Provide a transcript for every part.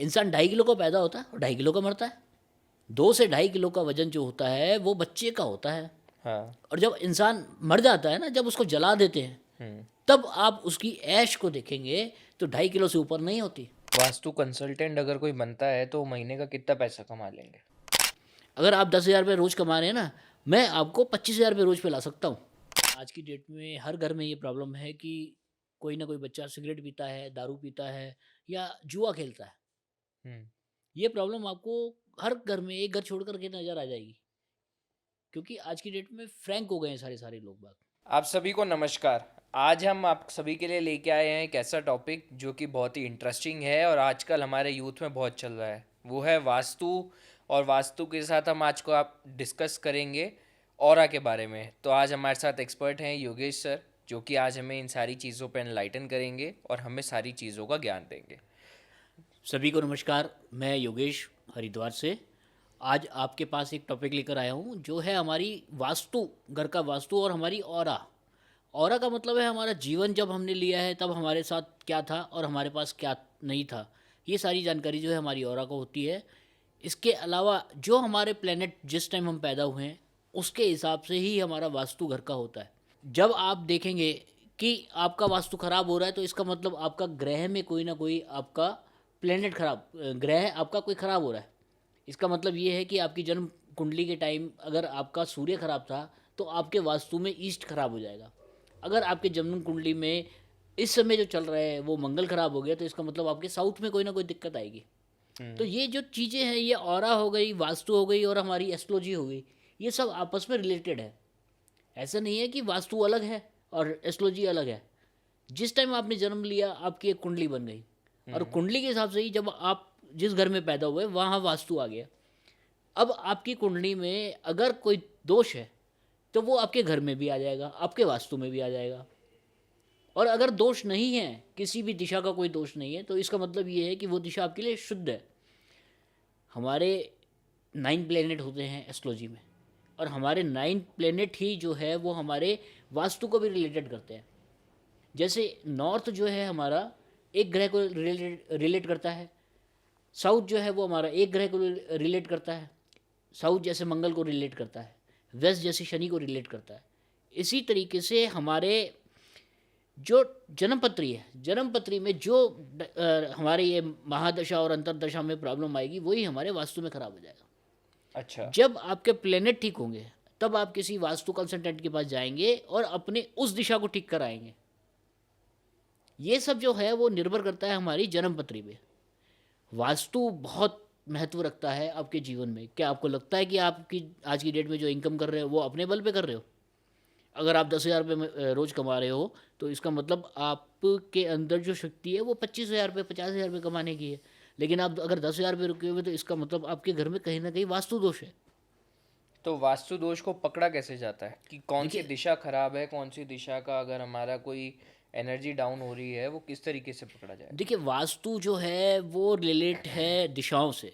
इंसान 2.5 किलो का पैदा होता है और 2.5 किलो का मरता है। 2 से 2.5 किलो का वजन जो होता है वो बच्चे का होता है। हाँ। और जब इंसान मर जाता है ना, जब उसको जला देते हैं, हम्म। तब आप उसकी ऐश को देखेंगे तो 2.5 किलो से ऊपर नहीं होती। वास्तु कंसल्टेंट अगर कोई बनता है तो महीने का कितना पैसा कमा लेंगे? अगर आप 10,000 रुपये रोज़ कमा रहे हैं ना, मैं आपको 25,000 रुपये रोज़ पे ला सकता हूँ। आज की डेट में हर घर में ये प्रॉब्लम है कि कोई ना कोई बच्चा सिगरेट पीता है, दारू पीता है या जुआ खेलता है। हम्म। ये प्रॉब्लम आपको हर घर में एक घर छोड़ कर के नज़र आ जाएगी, क्योंकि आज की डेट में फ्रैंक हो गए हैं सारे सारे लोग बाग। आप सभी को नमस्कार। आज हम आप सभी के लिए लेके आए हैं एक ऐसा टॉपिक जो कि बहुत ही इंटरेस्टिंग है और आजकल हमारे यूथ में बहुत चल रहा है, वो है वास्तु। और वास्तु के साथ हम आज को आप डिस्कस करेंगे ऑरा के बारे में। तो आज हमारे साथ एक्सपर्ट हैं योगेश सर, जो कि आज हमें इन सारी चीज़ों पर एनलाइटन करेंगे और हमें सारी चीज़ों का ज्ञान देंगे। सभी को नमस्कार, मैं योगेश हरिद्वार से आज आपके पास एक टॉपिक लेकर आया हूँ, जो है हमारी वास्तु, घर का वास्तु और हमारी ऑरा। ऑरा का मतलब है हमारा जीवन जब हमने लिया है तब हमारे साथ क्या था और हमारे पास क्या नहीं था। ये सारी जानकारी जो है हमारी ऑरा को होती है। इसके अलावा जो हमारे प्लेनेट जिस टाइम हम पैदा हुए हैं उसके हिसाब से ही हमारा वास्तु घर का होता है। जब आप देखेंगे कि आपका वास्तु खराब हो रहा है तो इसका मतलब आपका ग्रह में कोई ना कोई आपका प्लेनेट खराब, ग्रह आपका कोई खराब हो रहा है। इसका मतलब ये है कि आपकी जन्म कुंडली के टाइम अगर आपका सूर्य खराब था तो आपके वास्तु में ईस्ट खराब हो जाएगा। अगर आपके जन्म कुंडली में इस समय जो चल रहा है वो मंगल खराब हो गया तो इसका मतलब आपके साउथ में कोई ना कोई दिक्कत आएगी। तो हम्म। ये जो चीज़ें हैं, ये ऑरा हो गई, वास्तु हो गई और हमारी एस्ट्रोलॉजी हो गई, ये सब आपस में रिलेटेड है। ऐसा नहीं है कि वास्तु अलग है और एस्ट्रोलॉजी अलग है। जिस टाइम आपने जन्म लिया आपकी एक कुंडली बन गई और हम्म। कुंडली के हिसाब से ही जब आप जिस घर में पैदा हुए वहाँ वास्तु आ गया। अब आपकी कुंडली में अगर कोई दोष है तो वो आपके घर में भी आ जाएगा, आपके वास्तु में भी आ जाएगा। और अगर दोष नहीं है, किसी भी दिशा का कोई दोष नहीं है, तो इसका मतलब ये है कि वो दिशा आपके लिए शुद्ध है। हमारे 9 प्लेनेट होते हैं एस्ट्रोलॉजी में, और हमारे 9 प्लेनेट ही जो है वो हमारे वास्तु को भी रिलेटेड करते हैं। जैसे नॉर्थ जो है हमारा एक ग्रह को रिलेट करता है, साउथ जो है वो हमारा एक ग्रह को रिलेट करता है, साउथ जैसे मंगल को रिलेट करता है, वेस्ट जैसे शनि को रिलेट करता है। इसी तरीके से हमारे जो जन्मपत्री है, जन्मपत्री में जो हमारे ये महादशा और अंतरदशा में प्रॉब्लम आएगी वही हमारे वास्तु में खराब हो जाएगा। अच्छा। जब आपके प्लेनेट ठीक होंगे तब आप किसी वास्तु कंसल्टेंट के पास जाएंगे और अपने उस दिशा को ठीक कराएंगे। ये सब जो है वो निर्भर करता है हमारी जन्मपत्री पे। वास्तु बहुत महत्व रखता है आपके जीवन में। क्या आपको लगता है कि आपकी आज की डेट में जो इनकम कर रहे हो वो अपने बल पे कर रहे हो? अगर आप 10,000 रुपये रोज़ कमा रहे हो तो इसका मतलब आपके अंदर जो शक्ति है वो 25,000 रुपये 50,000 रुपये कमाने की है। लेकिन आप अगर 10,000 रुपये रुके हुए तो इसका मतलब आपके घर में कहीं ना कहीं वास्तु दोष है। तो वास्तु दोष को पकड़ा कैसे जाता है कि कौन सी देखिए, दिशा खराब है, कौन सी दिशा का अगर हमारा कोई एनर्जी डाउन हो रही है वो किस तरीके से पकड़ा जाए? देखिए वास्तु जो है वो रिलेट है दिशाओं से।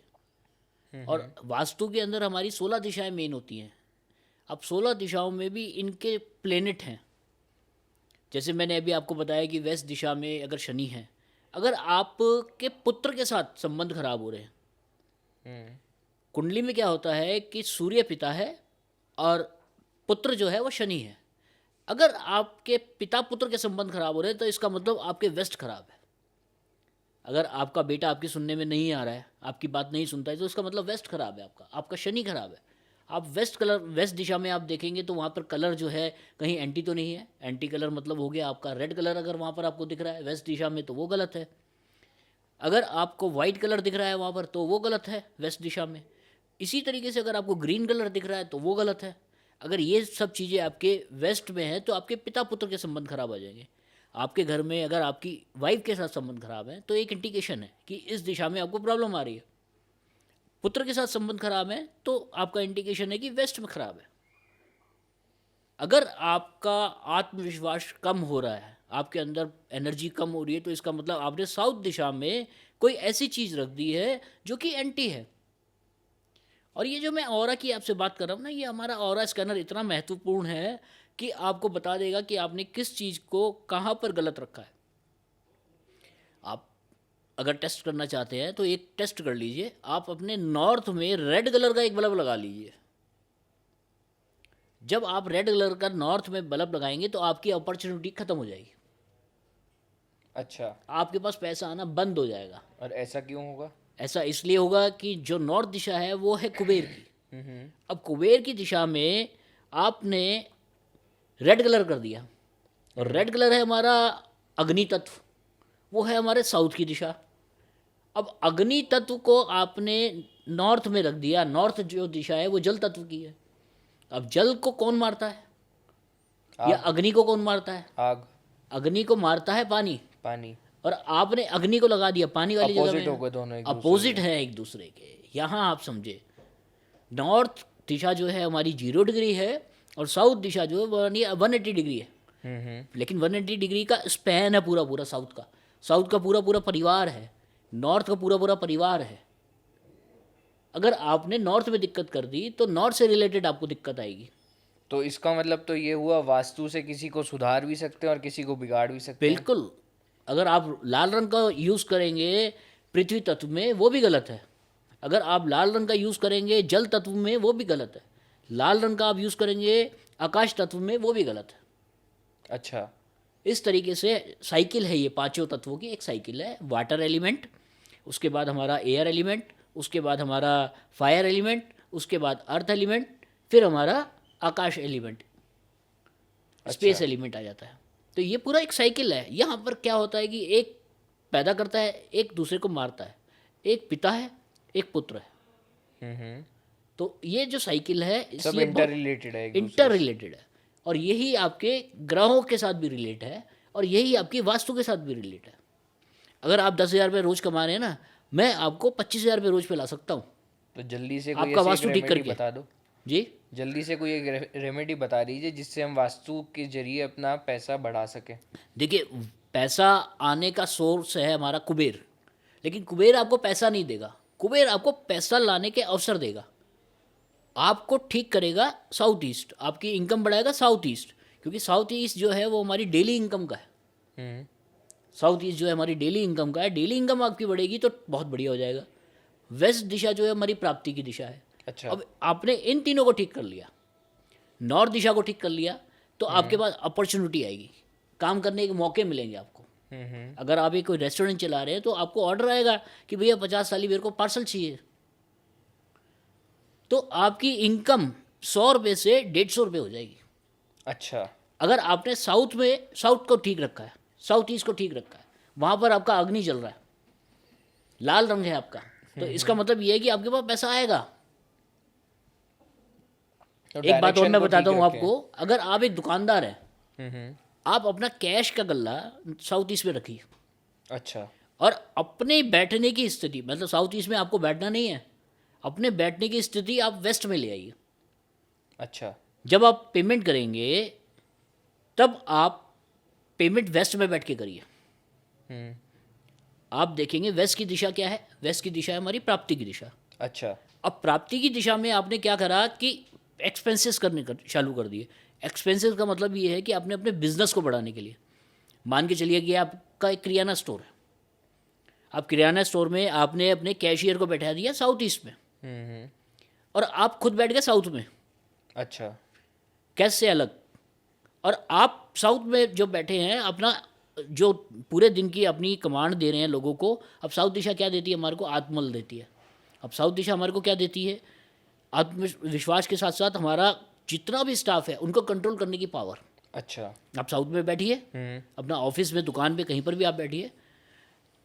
और हम्म। वास्तु के अंदर हमारी 16 दिशाएं मेन होती हैं। अब 16 दिशाओं में भी इनके प्लेनेट हैं। जैसे मैंने अभी आपको बताया कि वेस्ट दिशा में अगर शनि है, अगर आपके पुत्र के साथ संबंध खराब हो रहे हैं, हम्म। कुंडली में क्या होता है कि सूर्य पिता है और पुत्र जो है वो शनि है। अगर आपके पिता पुत्र के संबंध खराब हो रहे हैं तो इसका मतलब आपके वेस्ट खराब है। अगर आपका बेटा आपकी सुनने में नहीं आ रहा है, आपकी बात नहीं सुनता है, तो इसका मतलब वेस्ट खराब है, आपका आपका शनि खराब है। आप वेस्ट दिशा में आप देखेंगे तो वहाँ पर कलर जो है कहीं एंटी तो नहीं है। एंटी कलर मतलब हो गया आपका रेड कलर, अगर वहाँ पर आपको दिख रहा है वेस्ट दिशा में तो वो गलत है। अगर आपको वाइट कलर दिख रहा है वहाँ पर तो वो गलत है वेस्ट दिशा में। इसी तरीके से अगर आपको ग्रीन कलर दिख रहा है तो वो गलत है। अगर ये सब चीज़ें आपके वेस्ट में हैं तो आपके पिता पुत्र के संबंध खराब आ जाएंगे। आपके घर में अगर आपकी वाइफ के साथ संबंध खराब है तो एक इंडिकेशन है कि इस दिशा में आपको प्रॉब्लम आ रही है। पुत्र के साथ संबंध खराब है तो आपका इंडिकेशन है कि वेस्ट में खराब है। अगर आपका आत्मविश्वास कम हो रहा है, आपके अंदर एनर्जी कम हो रही है, तो इसका मतलब आपने साउथ दिशा में कोई ऐसी चीज़ रख दी है जो कि एंटी है। और ये जो मैं ऑरा की आपसे बात कर रहा हूँ ना, ये हमारा ऑरा स्कैनर इतना महत्वपूर्ण है कि आपको बता देगा कि आपने किस चीज़ को कहाँ पर गलत रखा है। आप अगर टेस्ट करना चाहते हैं तो एक टेस्ट कर लीजिए, आप अपने नॉर्थ में रेड कलर का एक बल्ब लगा लीजिए। जब आप रेड कलर का नॉर्थ में बल्ब लगाएंगे तो आपकी अपॉर्चुनिटी खत्म हो जाएगी, अच्छा, आपके पास पैसा आना बंद हो जाएगा। और ऐसा क्यों होगा? ऐसा इसलिए होगा कि जो नॉर्थ दिशा है वो है कुबेर की। हम्म। अब कुबेर की दिशा में आपने रेड कलर कर दिया, और रेड कलर है हमारा अग्नि तत्व, वो है हमारे साउथ की दिशा। अब अग्नि तत्व को आपने नॉर्थ में रख दिया, नॉर्थ जो दिशा है वो जल तत्व की है। अब जल को कौन मारता है या आग। अग्नि को कौन मारता है? आग। अग्नि को मारता है पानी, पानी। और आपने अग्नि को लगा दिया पानी वाली जगह अपोजिट हो में। गए दोनों एक अपोजिट है एक दूसरे के। यहाँ आप समझे, नॉर्थ दिशा जो है हमारी 0 डिग्री है, और साउथ दिशा जो है वो 180 डिग्री है। लेकिन 180 डिग्री का स्पैन है पूरा पूरा साउथ का। साउथ का पूरा पूरा परिवार है, नॉर्थ का पूरा पूरा परिवार है। अगर आपने नॉर्थ में दिक्कत कर दी तो नॉर्थ से रिलेटेड आपको दिक्कत आएगी। तो इसका मतलब तो ये हुआ, वास्तु से किसी को सुधार भी सकते हैं और किसी को बिगाड़ भी सकते हैं। बिल्कुल। अगर आप लाल रंग का यूज़ करेंगे पृथ्वी तत्व में, वो भी गलत है। अगर आप लाल रंग का यूज़ करेंगे जल तत्व में, वो भी गलत है। लाल रंग का आप यूज़ करेंगे आकाश तत्व में, वो भी गलत है। अच्छा। इस तरीके से साइकिल है, ये पांचों तत्वों की एक साइकिल है। वाटर एलिमेंट, उसके बाद हमारा एयर एलिमेंट, उसके बाद हमारा फायर एलिमेंट, उसके बाद अर्थ एलिमेंट, फिर हमारा आकाश एलिमेंट, स्पेस एलिमेंट आ जाता है। तो ये पूरा एक साइकिल है। यहाँ पर क्या होता है कि एक पैदा करता है, एक दूसरे को मारता है, एक पिता है, एक पुत्र है। तो ये जो साइकिल है सब इसलिए इंटर रिलेटेड है, इंटर रिलेटेड है, और यही आपके ग्रहों के साथ भी रिलेट है, और यही आपकी वास्तु के साथ भी रिलेट है। अगर आप 10,000 रुपये रोज़ कमा रहे हैं ना, मैं आपको 25,000 रुपये रोज़ पे ला सकता हूँ। तो जल्दी से कोई आपका ऐसी एक वास्तु ठीक रेमेडी करके। बता दो। जी, जल्दी से कोई एक रेमेडी बता दीजिए जिससे हम वास्तु के जरिए अपना पैसा बढ़ा सकें। देखिए, पैसा आने का सोर्स है हमारा कुबेर, लेकिन कुबेर आपको पैसा नहीं देगा। कुबेर आपको पैसा लाने के अवसर देगा। आपको ठीक करेगा साउथ ईस्ट, आपकी इनकम बढ़ाएगा साउथ ईस्ट, क्योंकि साउथ ईस्ट जो है वो हमारी डेली इनकम का है। साउथ ईस्ट जो है हमारी डेली इनकम का है। डेली इनकम आपकी बढ़ेगी तो बहुत बढ़िया हो जाएगा। वेस्ट दिशा जो है हमारी प्राप्ति की दिशा है। अच्छा। अब आपने इन तीनों को ठीक कर लिया, नॉर्थ दिशा को ठीक कर लिया, तो आपके पास अपॉर्चुनिटी आएगी, काम करने के मौके मिलेंगे आपको। अगर आप एक कोई रेस्टोरेंट चला रहे हैं तो आपको ऑर्डर आएगा कि भैया 50 साली मेरे को पार्सल चाहिए, तो आपकी इनकम 100 रुपये से 150 रुपये हो जाएगी। अच्छा। अगर आपने साउथ में साउथ को ठीक रखा है, साउथ ईस्ट को ठीक रखा है, वहाँ पर आपका अग्नि चल रहा है, लाल रंग है आपका, तो इसका मतलब ये है कि आपके पास पैसा आएगा। तो एक बात और डायरेक्शन मैं को बताता ठीक हूँ रखें। आपको, अगर आप एक दुकानदार हैं, हम्म। आप अपना कैश का गल्ला साउथ ईस्ट में रखिए, अच्छा। और अपने बैठने की स्थिति, मतलब साउथ ईस्ट में आपको बैठना नहीं है, अपने बैठने की स्थिति आप वेस्ट में ले आइए। अच्छा। जब आप पेमेंट करेंगे तब आप पेमेंट वेस्ट में बैठ के करिए। आप देखेंगे वेस्ट की दिशा क्या है, वेस्ट की दिशा है हमारी प्राप्ति की दिशा। अच्छा। अब प्राप्ति की दिशा में आपने क्या करा कि एक्सपेंसेस करने चालू कर दिए। एक्सपेंसेस का मतलब ये है कि आपने अपने बिजनेस को बढ़ाने के लिए, मान के चलिए कि आपका एक किराना स्टोर है, आप किराना स्टोर में आपने अपने कैशियर को बैठा दिया साउथ ईस्ट में, और आप खुद बैठ गए साउथ में। अच्छा। कैश से अलग, और आप साउथ में जो बैठे हैं, अपना जो पूरे दिन की अपनी कमांड दे रहे हैं लोगों को। अब साउथ दिशा क्या देती है हमारे को? आत्मबल देती है। अब साउथ दिशा हमारे को क्या देती है? आत्मविश्वास के साथ साथ हमारा जितना भी स्टाफ है उनको कंट्रोल करने की पावर। अच्छा। आप साउथ में बैठिए, अपना ऑफिस में, दुकान पे, कहीं पर भी आप बैठिए,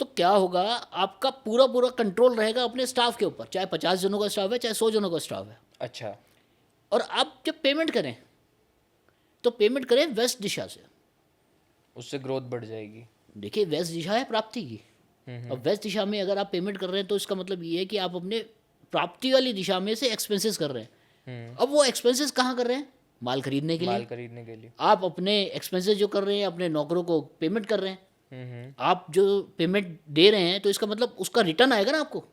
तो क्या होगा, आपका पूरा पूरा कंट्रोल रहेगा अपने स्टाफ के ऊपर, चाहे 50 जनों का स्टाफ है, चाहे 100 जनों का स्टाफ है। अच्छा। और आप जब पेमेंट करें तो पेमेंट करें वेस्ट दिशा से, उससे ग्रोथ बढ़ जाएगी। देखिए वेस्ट दिशा है प्राप्ति की। अब वेस्ट दिशा में अगर आप पेमेंट कर रहे हैं तो इसका मतलब ये है कि आप अपने प्राप्ति वाली दिशा में से एक्सपेंसेस कर रहे हैं। अब वो एक्सपेंसेस कहाँ कर रहे हैं? माल खरीदने के माल लिए। खरीदने के लिए। आप अपने एक्सपेंसेस जो कर रहे हैं, अपने नौकरों को पेमेंट कर रहे हैं। आप जो पेमेंट दे रहे हैं तो इसका मतलब उसका रिटर्न आएगा ना आपको।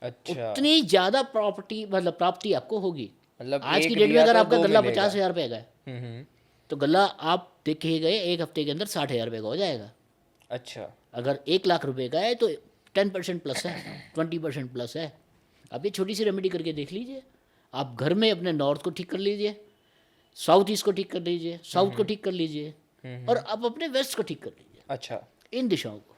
अच्छा। उतनी ज़्यादा प्रॉपर्टी, मतलब प्राप्ति आपको होगी। मतलब आज की एक डेट में दिया अगर तो आपका दो गल्ला मिलेगा। 50,000 रुपये का है, तो गल्ला आप देखे गए एक हफ्ते के अंदर 60,000 रुपये का हो जाएगा। अच्छा। अगर 1 लाख रुपए का है तो 10% प्लस है, 20% प्लस है। आप ये छोटी सी रेमेडी करके देख लीजिए। आप घर में अपने नॉर्थ को ठीक कर लीजिए, साउथ ईस्ट को ठीक कर लीजिए, साउथ को ठीक कर लीजिए, और आप अपने वेस्ट को ठीक कर लीजिए, अच्छा, इन दिशाओं को।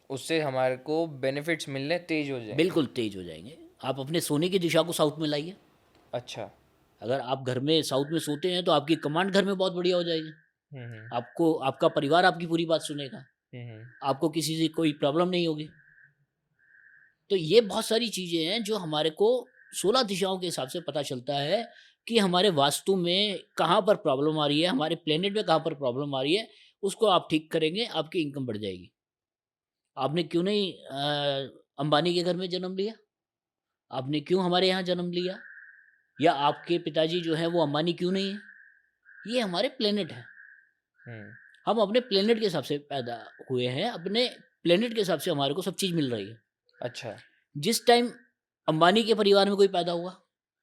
उससे हमारे को बेनिफिट्स मिलने तेज हो जाएंगे। बिल्कुल तेज हो जाएंगे। आप अपने सोने की दिशा को साउथ में लाइए। अच्छा। अगर आप घर में साउथ में सोते हैं तो आपकी कमांड घर में बहुत बढ़िया हो जाएगी। हम्म। आपको, आपका परिवार आपकी पूरी बात सुनेगा, हम्म। आपको किसी से कोई प्रॉब्लम नहीं होगी। तो ये बहुत सारी चीज़ें हैं जो हमारे को 16 दिशाओं के हिसाब से पता चलता है कि हमारे वास्तु में कहाँ पर प्रॉब्लम आ रही है, हमारे प्लेनेट में कहाँ पर प्रॉब्लम आ रही है। उसको आप ठीक करेंगे, आपकी इनकम बढ़ जाएगी। आपने क्यों नहीं अंबानी के घर में जन्म लिया? आपने क्यों हमारे यहाँ जन्म लिया? या आपके पिताजी जो हैं वो अंबानी क्यों नहीं है? ये हमारे प्लेनेट हैं। हम्म। हम अपने प्लेनेट के हिसाब से पैदा हुए हैं, अपने प्लेनेट के हिसाब से हमारे को सब चीज़ मिल रही है। अच्छा। जिस टाइम अंबानी के परिवार में कोई पैदा हुआ,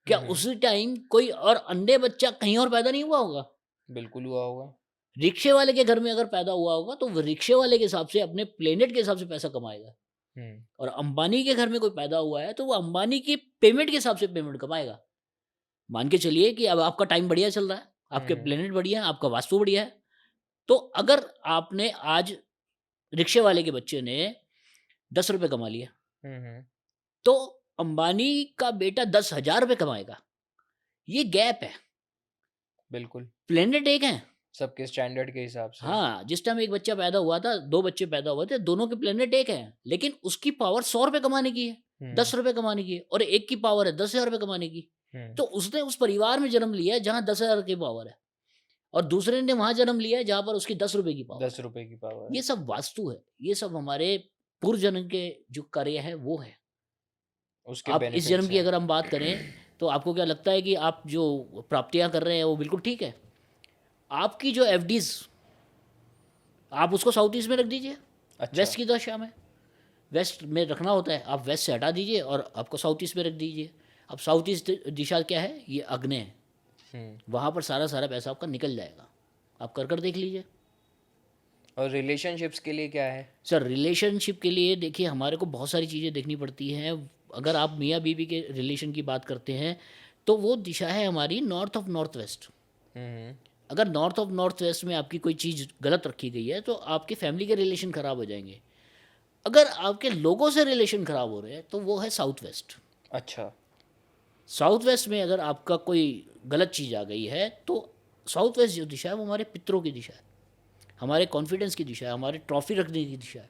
क्या उसी टाइम कोई और अंडे बच्चा कहीं और पैदा नहीं हुआ होगा? बिल्कुल हुआ होगा। रिक्शे वाले के घर में अगर पैदा हुआ होगा तो वो रिक्शे वाले के हिसाब से अपने प्लेनेट के हिसाब से पैसा कमाएगा। हम्म। और अंबानी के घर में कोई पैदा हुआ है तो वो अंबानी की पेमेंट के हिसाब से पेमेंट कमाएगा। मान के चलिए कि अब आपका टाइम बढ़िया चल रहा है, आपके प्लेनेट बढ़िया है, आपका वास्तु बढ़िया है। तो अगर आपने आज, रिक्शे वाले के बच्चे ने 10 रुपये कमा लिया, हम्म। तो अंबानी का बेटा 10,000 रुपये कमाएगा। ये गैप है। बिल्कुल। प्लेनेट एक है। सबके स्टैंडर्ड के हिसाब से। हाँ, जिस टाइम एक बच्चा पैदा हुआ था, 2 बच्चे पैदा हुए थे, दोनों के प्लेनेट एक है, लेकिन उसकी पावर 100 रुपये कमाने की है, 10 रुपये कमाने की है, और एक की पावर है 10,000 रुपये कमाने की। तो उसने उस परिवार में जन्म लिया है जहाँ 10,000 की पावर है, और दूसरे ने वहाँ जन्म लिया है जहाँ पर उसकी 10 रुपये की पावर 10 रुपए की पावर है। ये सब वास्तु है, ये सब हमारे पूर्व जन्म के जो कार्य है वो है। उसके आप इस जन्म बेनिफिट्स की हैं। अगर हम बात करें तो आपको क्या लगता है कि आप जो प्राप्तियाँ कर रहे हैं वो बिल्कुल ठीक है? आपकी जो एफडीज़, आप उसको साउथ ईस्ट में रख दीजिए, अच्छा। वेस्ट की दिशा में। वेस्ट में रखना होता है, आप वेस्ट से हटा दीजिए और आपको साउथ ईस्ट में रख दीजिए। अब साउथ ईस्ट दिशा क्या है? ये अग्नि है। वहाँ पर सारा सारा पैसा आपका निकल जाएगा। आप कर देख लीजिए। और रिलेशनशिप्स के लिए क्या है? सर, रिलेशनशिप के लिए देखिए हमारे को बहुत सारी चीज़ें देखनी पड़ती हैं। अगर आप मियाँ बीवी के रिलेशन की बात करते हैं तो वो दिशा है हमारी नॉर्थ ऑफ नॉर्थ वेस्ट। हम्म। अगर नॉर्थ ऑफ नॉर्थ वेस्ट में आपकी कोई चीज़ गलत रखी गई है तो आपकी फैमिली के रिलेशन ख़राब हो जाएंगे। अगर आपके लोगों से रिलेशन ख़राब हो रहे हैं तो वो है साउथ वेस्ट। अच्छा। साउथ वेस्ट में अगर आपका कोई गलत चीज़ आ गई है तो साउथ वेस्ट जो दिशा है वो हमारे पितरों की दिशा है, हमारे कॉन्फिडेंस की दिशा है, हमारे ट्रॉफी रखने की दिशा है,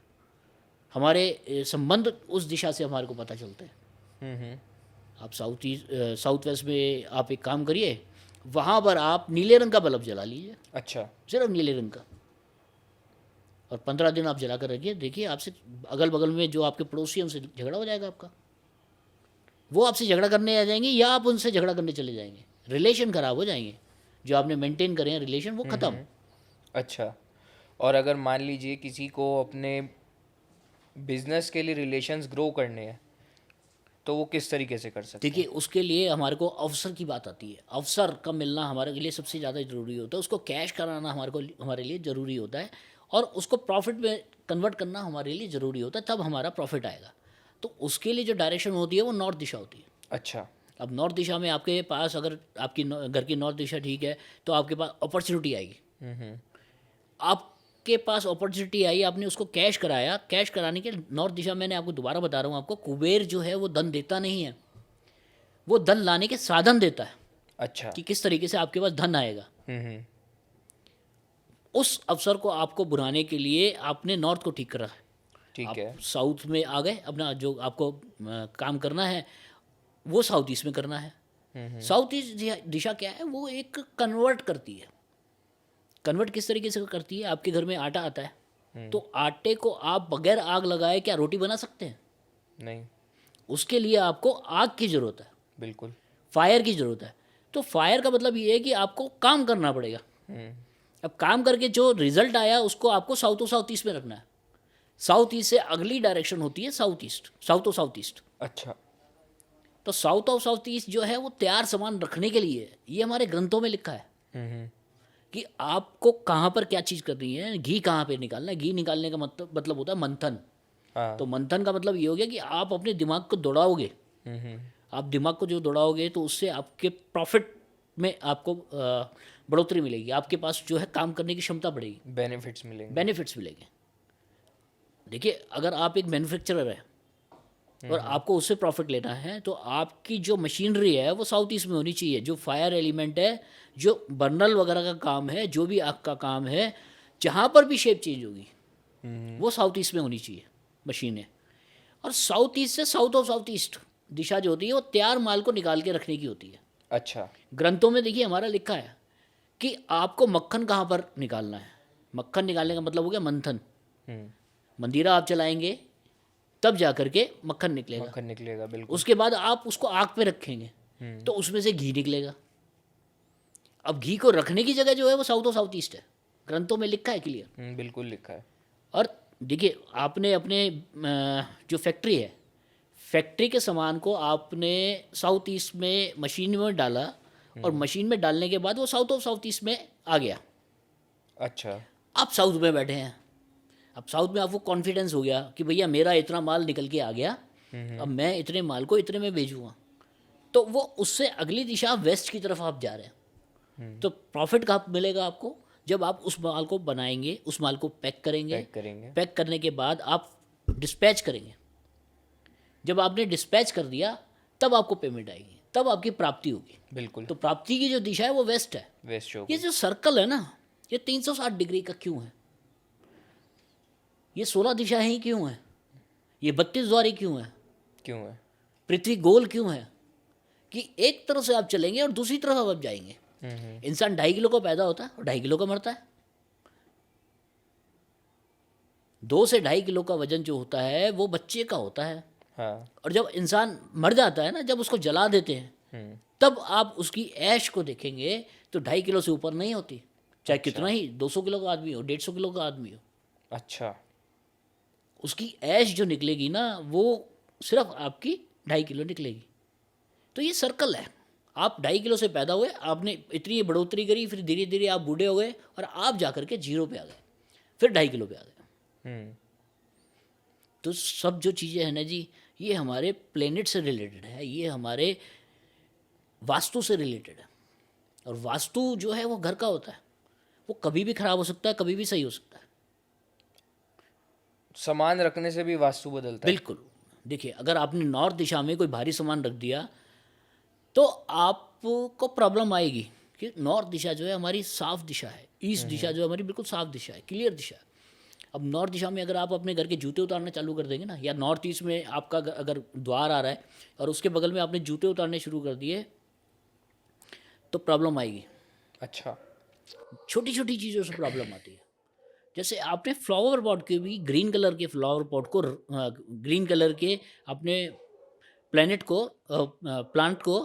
हमारे संबंध उस दिशा से हमारे को पता चलते हैं। हम्म। आप साउथ वेस्ट में आप एक काम करिए, वहाँ पर आप नीले रंग का बल्ब जला लीजिए, अच्छा। सिर्फ नीले रंग का, और 15 दिन आप जला कर रखिए। देखिए आपसे अगल बगल में जो आपके पड़ोसी हैं उनसे झगड़ा हो जाएगा आपका। वो आपसे झगड़ा करने आ जाएंगे या आप उनसे झगड़ा करने चले जाएंगे, रिलेशन खराब हो जाएंगे। जो आपने मेंटेन करे हैं रिलेशन वो ख़त्म। अच्छा। और अगर मान लीजिए किसी को अपने बिजनेस के लिए रिलेशंस ग्रो करने हैं तो वो किस तरीके से कर सकते देखिए उसके लिए हमारे को अवसर की बात आती है। अवसर का मिलना हमारे लिए सबसे ज़्यादा ज़रूरी होता है। उसको कैश कराना हमारे लिए ज़रूरी होता है, और उसको प्रॉफिट में कन्वर्ट करना हमारे लिए ज़रूरी होता है, तब हमारा प्रॉफिट आएगा। तो उसके लिए जो डायरेक्शन होती है वो नॉर्थ दिशा होती है। अच्छा। अब नॉर्थ दिशा में आपके पास, अगर आपकी घर की नॉर्थ दिशा ठीक है तो आपके पास अपॉर्चुनिटी आएगी। आपके पास अपॉर्चुनिटी आई, आपने उसको कैश कराया। कैश कराने के नॉर्थ दिशा, मैंने आपको दोबारा बता रहा हूँ आपको, कुबेर जो है वो धन देता नहीं है, वो धन लाने के साधन देता है अच्छा। कि किस तरीके से आपके पास धन आएगा। उस अवसर को आपको बुलाने के लिए आपने नॉर्थ को ठीक करा है। ठीक आप है। साउथ में आ गए, अपना जो आपको काम करना है वो साउथ ईस्ट में करना है। साउथ ईस्ट दिशा क्या है? वो एक कन्वर्ट करती है। कन्वर्ट किस तरीके से करती है? आपके घर में आटा आता है तो आटे को आप बगैर आग लगाए क्या रोटी बना सकते हैं? नहीं। उसके लिए आपको आग की ज़रूरत है, बिल्कुल। फायर की ज़रूरत है। तो फायर का मतलब ये है कि आपको काम करना पड़ेगा। अब काम करके जो रिजल्ट आया उसको आपको साउथ ईस्ट में रखना है। साउथ ईस्ट से अगली डायरेक्शन होती है साउथ ईस्ट, साउथ ईस्ट। अच्छा। तो साउथ ईस्ट जो है वो तैयार सामान रखने के लिए है। ये हमारे ग्रंथों में लिखा है कि आपको कहाँ पर क्या चीज़ करनी है, घी कहाँ पे निकालना है। घी निकालने का मतलब होता है मंथन। हाँ। तो मंथन का मतलब ये हो गया कि आप अपने दिमाग को दौड़ाओगे। हम्म। आप दिमाग को जो दौड़ाओगे तो उससे आपके प्रॉफिट में आपको बढ़ोतरी मिलेगी। आपके पास जो है काम करने की क्षमता बढ़ेगी, बेनिफिट्स मिलेंगे। बेनिफिट्स मिलेंगे। देखिए, अगर आप एक मैन्युफैक्चरर है और आपको उससे प्रॉफिट लेना है, तो आपकी जो मशीनरी है वो साउथ ईस्ट में होनी चाहिए। जो फायर एलिमेंट है, जो बर्नल वगैरह का काम है, जो भी आपका काम है, जहाँ पर भी शेप चेंज होगी वो साउथ ईस्ट में होनी चाहिए मशीनें। और साउथ ईस्ट से साउथ ऑफ साउथ ईस्ट दिशा जो होती है वो तैयार माल को निकाल के रखने की होती है। अच्छा। ग्रंथों में देखिए हमारा लिखा है कि आपको मक्खन कहाँ पर निकालना है। मक्खन निकालने का मतलब हो गया मंथन। हम्म। मंदिरा आप चलाएंगे तब जा करके मक्खन निकलेगा। मक्खन निकलेगा, बिल्कुल। उसके बाद आप उसको आग पे रखेंगे तो उसमें से घी निकलेगा। अब घी को रखने की जगह जो है वो साउथ ऑफ साउथ ईस्ट है, ग्रंथों में लिखा है क्लियर। बिल्कुल लिखा है। और देखिए, आपने अपने जो फैक्ट्री है, फैक्ट्री के सामान को आपने साउथ ईस्ट में मशीन में डाला और मशीन में डालने के बाद वो साउथ ऑफ साउथ ईस्ट में आ गया। अच्छा। आप साउथ में बैठे हैं, अब साउथ में आपको कॉन्फिडेंस हो गया कि भैया मेरा इतना माल निकल के आ गया, अब मैं इतने माल को इतने में बेचूंगा। तो वो उससे अगली दिशा वेस्ट की तरफ आप जा रहे हैं। तो प्रॉफिट कहाँ मिलेगा आपको? जब आप उस माल को बनाएंगे, उस माल को पैक करेंगे, पैक करेंगे। पैक करने के बाद आप डिस्पैच करेंगे। जब आपने डिस्पैच कर दिया तब आपको पेमेंट आएगी, तब आपकी प्राप्ति होगी। बिल्कुल। तो प्राप्ति की जो दिशा है वो वेस्ट है। वेस्ट हो ये गई। जो सर्कल है ना, ये 360 डिग्री का क्यों है? ये 16 दिशाएं ही क्यों है? ये 32 द्वारी क्यों है? क्यों है? पृथ्वी गोल क्यों है? कि एक तरफ से आप चलेंगे और दूसरी तरफ आप जाएंगे। इंसान 2.5 किलो का पैदा होता है और 2.5 किलो का मरता है। 2 से 2.5 किलो का वजन जो होता है वो बच्चे का होता है। हाँ। और जब इंसान मर जाता है ना, जब उसको जला देते हैं, तब आप उसकी ऐश को देखेंगे तो 2.5 किलो से ऊपर नहीं होती, चाहे कितना ही 200 किलो का आदमी हो, 150 किलो का आदमी हो। अच्छा। उसकी ऐश जो निकलेगी ना, वो सिर्फ आपकी 2.5 किलो निकलेगी। तो ये सर्कल है। आप 2.5 किलो से पैदा हुए, आपने इतनी बढ़ोतरी करी, फिर धीरे धीरे आप बूढ़े हो गए और आप जा करके 0 पे आ गए, फिर 2.5 किलो पे आ गए। तो सब जो चीज़ें हैं ना जी, ये हमारे प्लेनेट से रिलेटेड है, ये हमारे वास्तु से रिलेटेड है। और वास्तु जो है वो घर का होता है, वो कभी भी खराब हो सकता है, कभी भी सही हो सकता है। सामान रखने से भी वास्तु बदलता है। बिल्कुल। देखिए, अगर आपने नॉर्थ दिशा में कोई भारी सामान रख दिया तो आपको प्रॉब्लम आएगी कि नॉर्थ दिशा जो है हमारी साफ दिशा है, ईस्ट दिशा जो है हमारी बिल्कुल साफ दिशा है, क्लियर दिशा है। अब नॉर्थ दिशा में अगर आप अपने घर के जूते उतारना चालू कर देंगे ना, या नॉर्थ ईस्ट में आपका अगर द्वार आ रहा है और उसके बगल में आपने जूते उतारने शुरू कर दिए तो प्रॉब्लम आएगी। अच्छा। छोटी छोटी चीज़ों से प्रॉब्लम आती है। जैसे आपने फ्लावर पॉट के भी ग्रीन कलर के फ्लावर पॉट को, ग्रीन कलर के अपने प्लेनेट को, प्लांट को,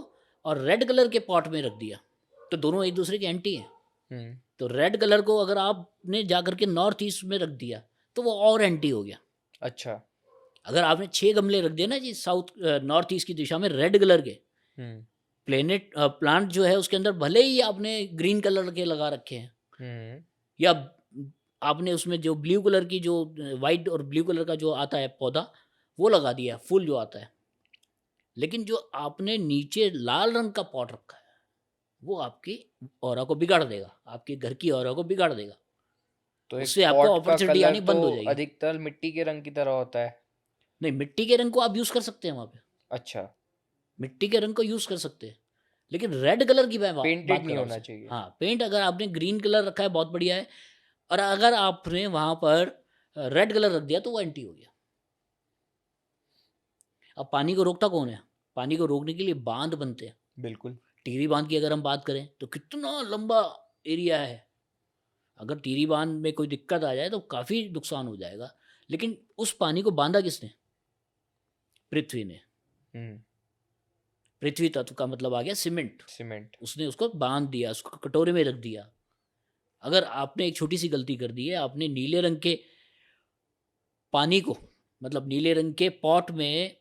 और रेड कलर के पॉट में रख दिया, तो दोनों एक दूसरे के एंटी हैं। तो रेड कलर को अगर आपने जा करके नॉर्थ ईस्ट में रख दिया तो वो और एंटी हो गया। अच्छा। अगर आपने 6 गमले रख दिए ना जी साउथ नॉर्थ ईस्ट की दिशा में रेड कलर के, प्लेनेट प्लांट जो है उसके अंदर भले ही आपने ग्रीन कलर के लगा रखे हैं, या आपने उसमें जो ब्लू कलर की, जो वाइट और ब्लू कलर का जो आता है पौधा, वो लगा दिया, फूल जो आता है, लेकिन जो आपने नीचे लाल रंग का पॉट रखा है वो आपकी ऑरा को बिगाड़ देगा, आपके घर की ऑरा को बिगाड़ देगा। तो एक उससे आपको पॉट का अपॉर्चुनिटी कलर आनी तो बंद हो जाएगी। अधिकतर मिट्टी के रंग की तरह होता है। नहीं, मिट्टी के रंग को आप यूज़ कर सकते हैं वहाँ पे, अच्छा। मिट्टी के रंग को यूज़ कर सकते हैं, लेकिन रेड कलर की मैं पेंटेड बात कर नहीं रहा हूँ होना सर। चाहिए। हाँ, पेंट अगर आपने ग्रीन कलर रखा है बहुत बढ़िया है, और अगर आपने वहाँ पर रेड कलर रख दिया तो वो एंटी हो गया। अब पानी को रोकता कौन है? पानी को रोकने के लिए बांध बनते हैं। बिल्कुल। टिहरी बांध की अगर हम बात करें तो कितना लंबा एरिया है। अगर टिहरी बांध में कोई दिक्कत आ जाए तो काफ़ी नुकसान हो जाएगा, लेकिन उस पानी को बांधा किसने? पृथ्वी ने। पृथ्वी तत्व का मतलब आ गया सीमेंट। सीमेंट। उसने उसको बांध दिया, उसको कटोरे में रख दिया। अगर आपने एक छोटी सी गलती कर दी है, आपने नीले रंग के पानी को, मतलब नीले रंग के पॉट में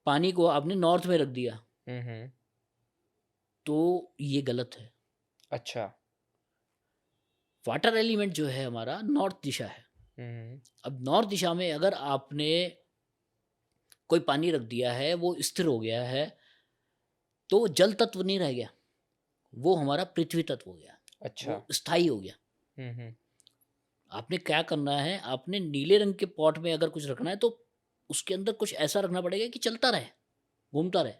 पानी को आपने नॉर्थ में रख दिया, तो ये गलत है। अच्छा। वाटर एलिमेंट जो है हमारा नॉर्थ दिशा है। अब नॉर्थ दिशा में अगर आपने कोई पानी रख दिया है, वो स्थिर हो गया है, तो वो जल तत्व नहीं रह गया, वो हमारा पृथ्वी तत्व हो गया, अच्छा। वो स्थायी हो गया। हम्म। आपने क्या करना है, आपने नीले रंग के पॉट में अगर कुछ रखना है तो उसके अंदर कुछ ऐसा रखना पड़ेगा कि चलता रहे, घूमता रहे,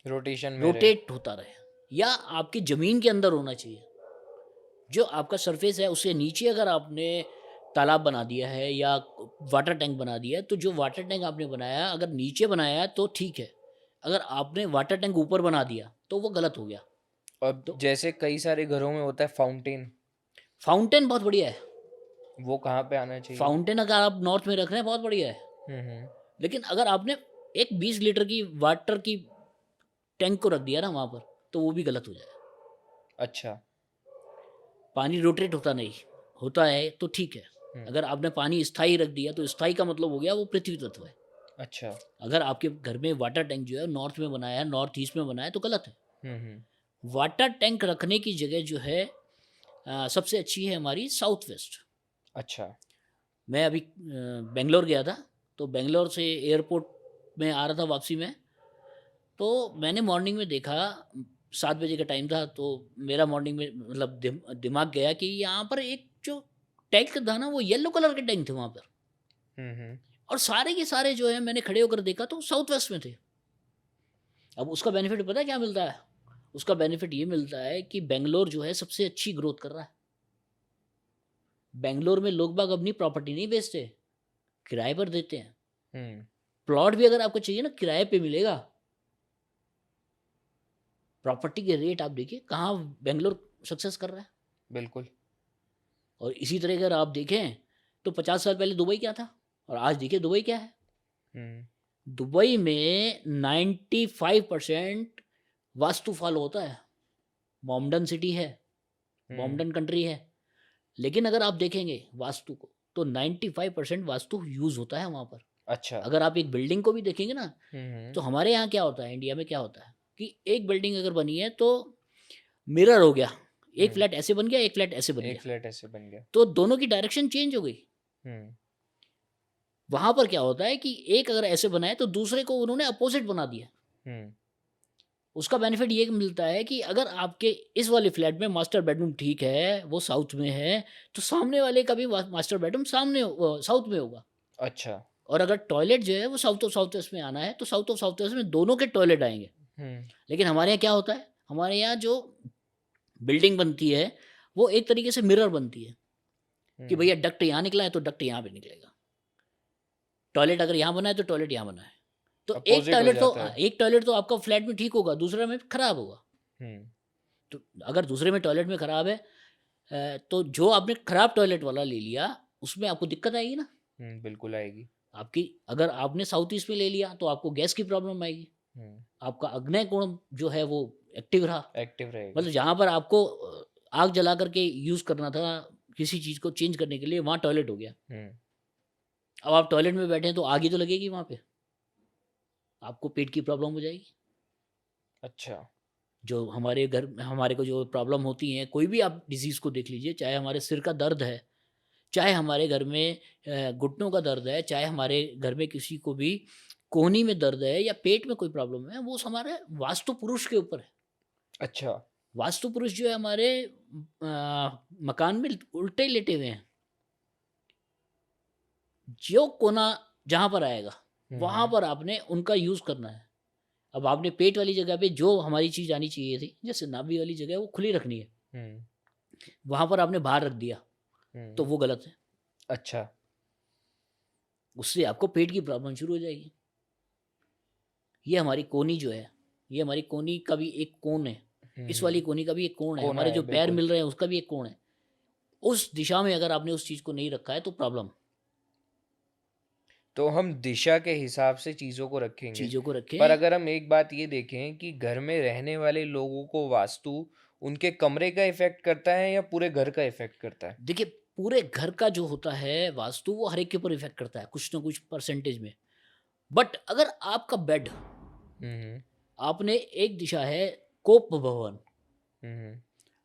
रोटेशन में रहे। रोटेट होता रहे, या आपकी ज़मीन के अंदर होना चाहिए। जो आपका सरफेस है उससे नीचे अगर आपने तालाब बना दिया है या वाटर टैंक बना दिया है, तो जो वाटर टैंक आपने बनाया अगर नीचे बनाया है तो ठीक है, अगर आपने वाटर टैंक ऊपर बना दिया तो वो गलत हो गया। और तो जैसे कई सारे घरों में होता है फाउंटेन, फाउंटेन बहुत बढ़िया है। वो कहाँ पे आना चाहिए? फाउंटेन अगर आप नॉर्थ में रख रहे हैं बहुत बढ़िया है, हम्म। लेकिन अगर आपने एक 20 लीटर की वाटर की टैंक को रख दिया ना वहाँ पर, तो वो भी गलत हो जाएगा। अच्छा। पानी रोटेट होता नहीं, होता है तो ठीक है। अगर आपने पानी स्थायी रख दिया तो स्थायी का मतलब हो गया वो पृथ्वी तत्व है। अच्छा। अगर आपके घर में वाटर टैंक जो है नॉर्थ में बनाया है, नॉर्थ ईस्ट में बनाया है, तो गलत है। हम्म। वाटर टैंक रखने की जगह जो है सबसे अच्छी है हमारी साउथ वेस्ट। अच्छा। मैं अभी बेंगलोर गया था, तो बेंगलोर से एयरपोर्ट में आ रहा था वापसी में, तो मैंने मॉर्निंग में देखा, 7 बजे का टाइम था, तो मेरा मॉर्निंग में मतलब दिमाग गया कि यहाँ पर एक जो टैंक था ना वो येलो कलर के टैंक थे वहाँ पर, हम्म। और सारे के सारे जो है मैंने खड़े होकर देखा तो साउथ वेस्ट में थे। अब उसका बेनिफिट पता है क्या मिलता है? उसका बेनिफिट ये मिलता है कि बेंगलोर जो है सबसे अच्छी ग्रोथ कर रहा है। बेंगलोर में लोग बाग अपनी प्रॉपर्टी नहीं बेचते, किराए पर देते हैं। हम्म। प्लॉट भी अगर आपको चाहिए ना किराए पे मिलेगा। प्रॉपर्टी के रेट आप देखिए कहाँ बेंगलोर सक्सेस कर रहा है। बिल्कुल। और इसी तरह अगर आप देखें तो 50 साल पहले दुबई क्या था और आज देखिए दुबई क्या है। हम्म। दुबई में 95% वास्तु फॉलो होता है। मॉमडन सिटी है, मॉमडन कंट्री है, लेकिन अगर आप देखेंगे वास्तु को तो 95% वास्तु यूज़ होता है वहाँ पर। अच्छा। अगर आप एक बिल्डिंग को भी देखेंगे ना, हम्म। तो हमारे यहाँ क्या होता है, इंडिया में क्या होता है कि एक बिल्डिंग अगर बनी है तो मिरर हो गया, एक हम्म। फ्लैट ऐसे बन गया, एक फ्लैट ऐसे बन एक गया, फ्लैट ऐसे बन गया। तो दोनों की डायरेक्शन चेंज हो गई। हम्म। वहाँ पर क्या होता है कि एक अगर ऐसे बनाए तो दूसरे को उन्होंने अपोजिट बना दिया। हम्म। उसका बेनिफिट ये मिलता है कि अगर आपके इस वाले फ्लैट में मास्टर बेडरूम ठीक है वो साउथ में है, तो सामने वाले का भी मास्टर बेडरूम सामने साउथ में होगा। अच्छा। और अगर टॉयलेट जो है वो साउथ ऑफ साउथ वेस्ट में आना है तो साउथ ऑफ साउथ वेस्ट में दोनों के टॉयलेट आएंगे। हम्म। लेकिन हमारे यहाँ क्या होता है, हमारे यहाँ जो बिल्डिंग बनती है वो एक तरीके से मिरर बनती है कि भैया डक्ट यहाँ निकला है तो डक्ट यहाँ पे निकलेगा। टॉयलेट अगर यहाँ बना है तो टॉयलेट यहाँ बना है, तो अपोजिट हो जाता है। एक टॉयलेट तो आपका फ्लैट में ठीक होगा, दूसरे में खराब होगा। हम्म। तो अगर दूसरे में टॉयलेट में खराब है, तो जो आपने खराब टॉयलेट वाला ले लिया उसमें आपको दिक्कत आएगी ना। बिल्कुल आएगी। आपकी अगर आपने साउथ ईस्ट में ले लिया तो आपको गैस की प्रॉब्लम आएगी। हम्म। आपका अग्नि कोण जो है वो एक्टिव रहा, एक्टिव रहेगा। मतलब जहाँ पर आपको आग जला करके यूज़ करना था किसी चीज़ को चेंज करने के लिए, वहाँ टॉयलेट हो गया। हम्म। अब आप टॉयलेट में बैठे हैं तो आग ही तो लगेगी वहाँ पे, आपको पेट की प्रॉब्लम हो जाएगी। अच्छा। जो हमारे घर हमारे को जो प्रॉब्लम होती हैं, कोई भी आप डिजीज़ को देख लीजिए, चाहे हमारे सिर का दर्द है, चाहे हमारे घर में घुटनों का दर्द है, चाहे हमारे घर में किसी को भी कोहनी में दर्द है या पेट में कोई प्रॉब्लम है, वो हमारे वास्तु पुरुष के ऊपर है। अच्छा। वास्तु पुरुष जो है हमारे मकान में उल्टे लेटे हुए हैं। जो कोना जहाँ पर आएगा वहाँ पर आपने उनका यूज़ करना है। अब आपने पेट वाली जगह पे जो हमारी चीज़ आनी चाहिए थी, जैसे नाभि वाली जगह वो खुली रखनी है, हम्म। वहाँ पर आपने बाहर रख दिया तो हम्म। वो गलत है। अच्छा। उससे आपको पेट की प्रॉब्लम शुरू हो जाएगी। ये हमारी कोनी जो है, ये हमारी कोनी का भी एक कोण है, इस वाली कोनी का भी एक कोण है, कोना हमारे है जो पैर बिल्कुल। मिल रहे हैं उसका भी एक कोण है। उस दिशा में अगर आपने उस चीज़ को नहीं रखा है तो प्रॉब्लम। तो हम दिशा के हिसाब से चीज़ों को रखेंगे। चीज़ों को पर रखें। अगर हम एक बात ये देखें कि घर में रहने वाले लोगों को वास्तु उनके कमरे का इफेक्ट करता है या पूरे घर का इफेक्ट करता है? देखिए पूरे घर का जो होता है वास्तु वो हर एक के ऊपर इफेक्ट करता है कुछ ना कुछ परसेंटेज में। बट अगर आपका बेड, हम्म। आपने एक दिशा है कोप भवन, हम्म।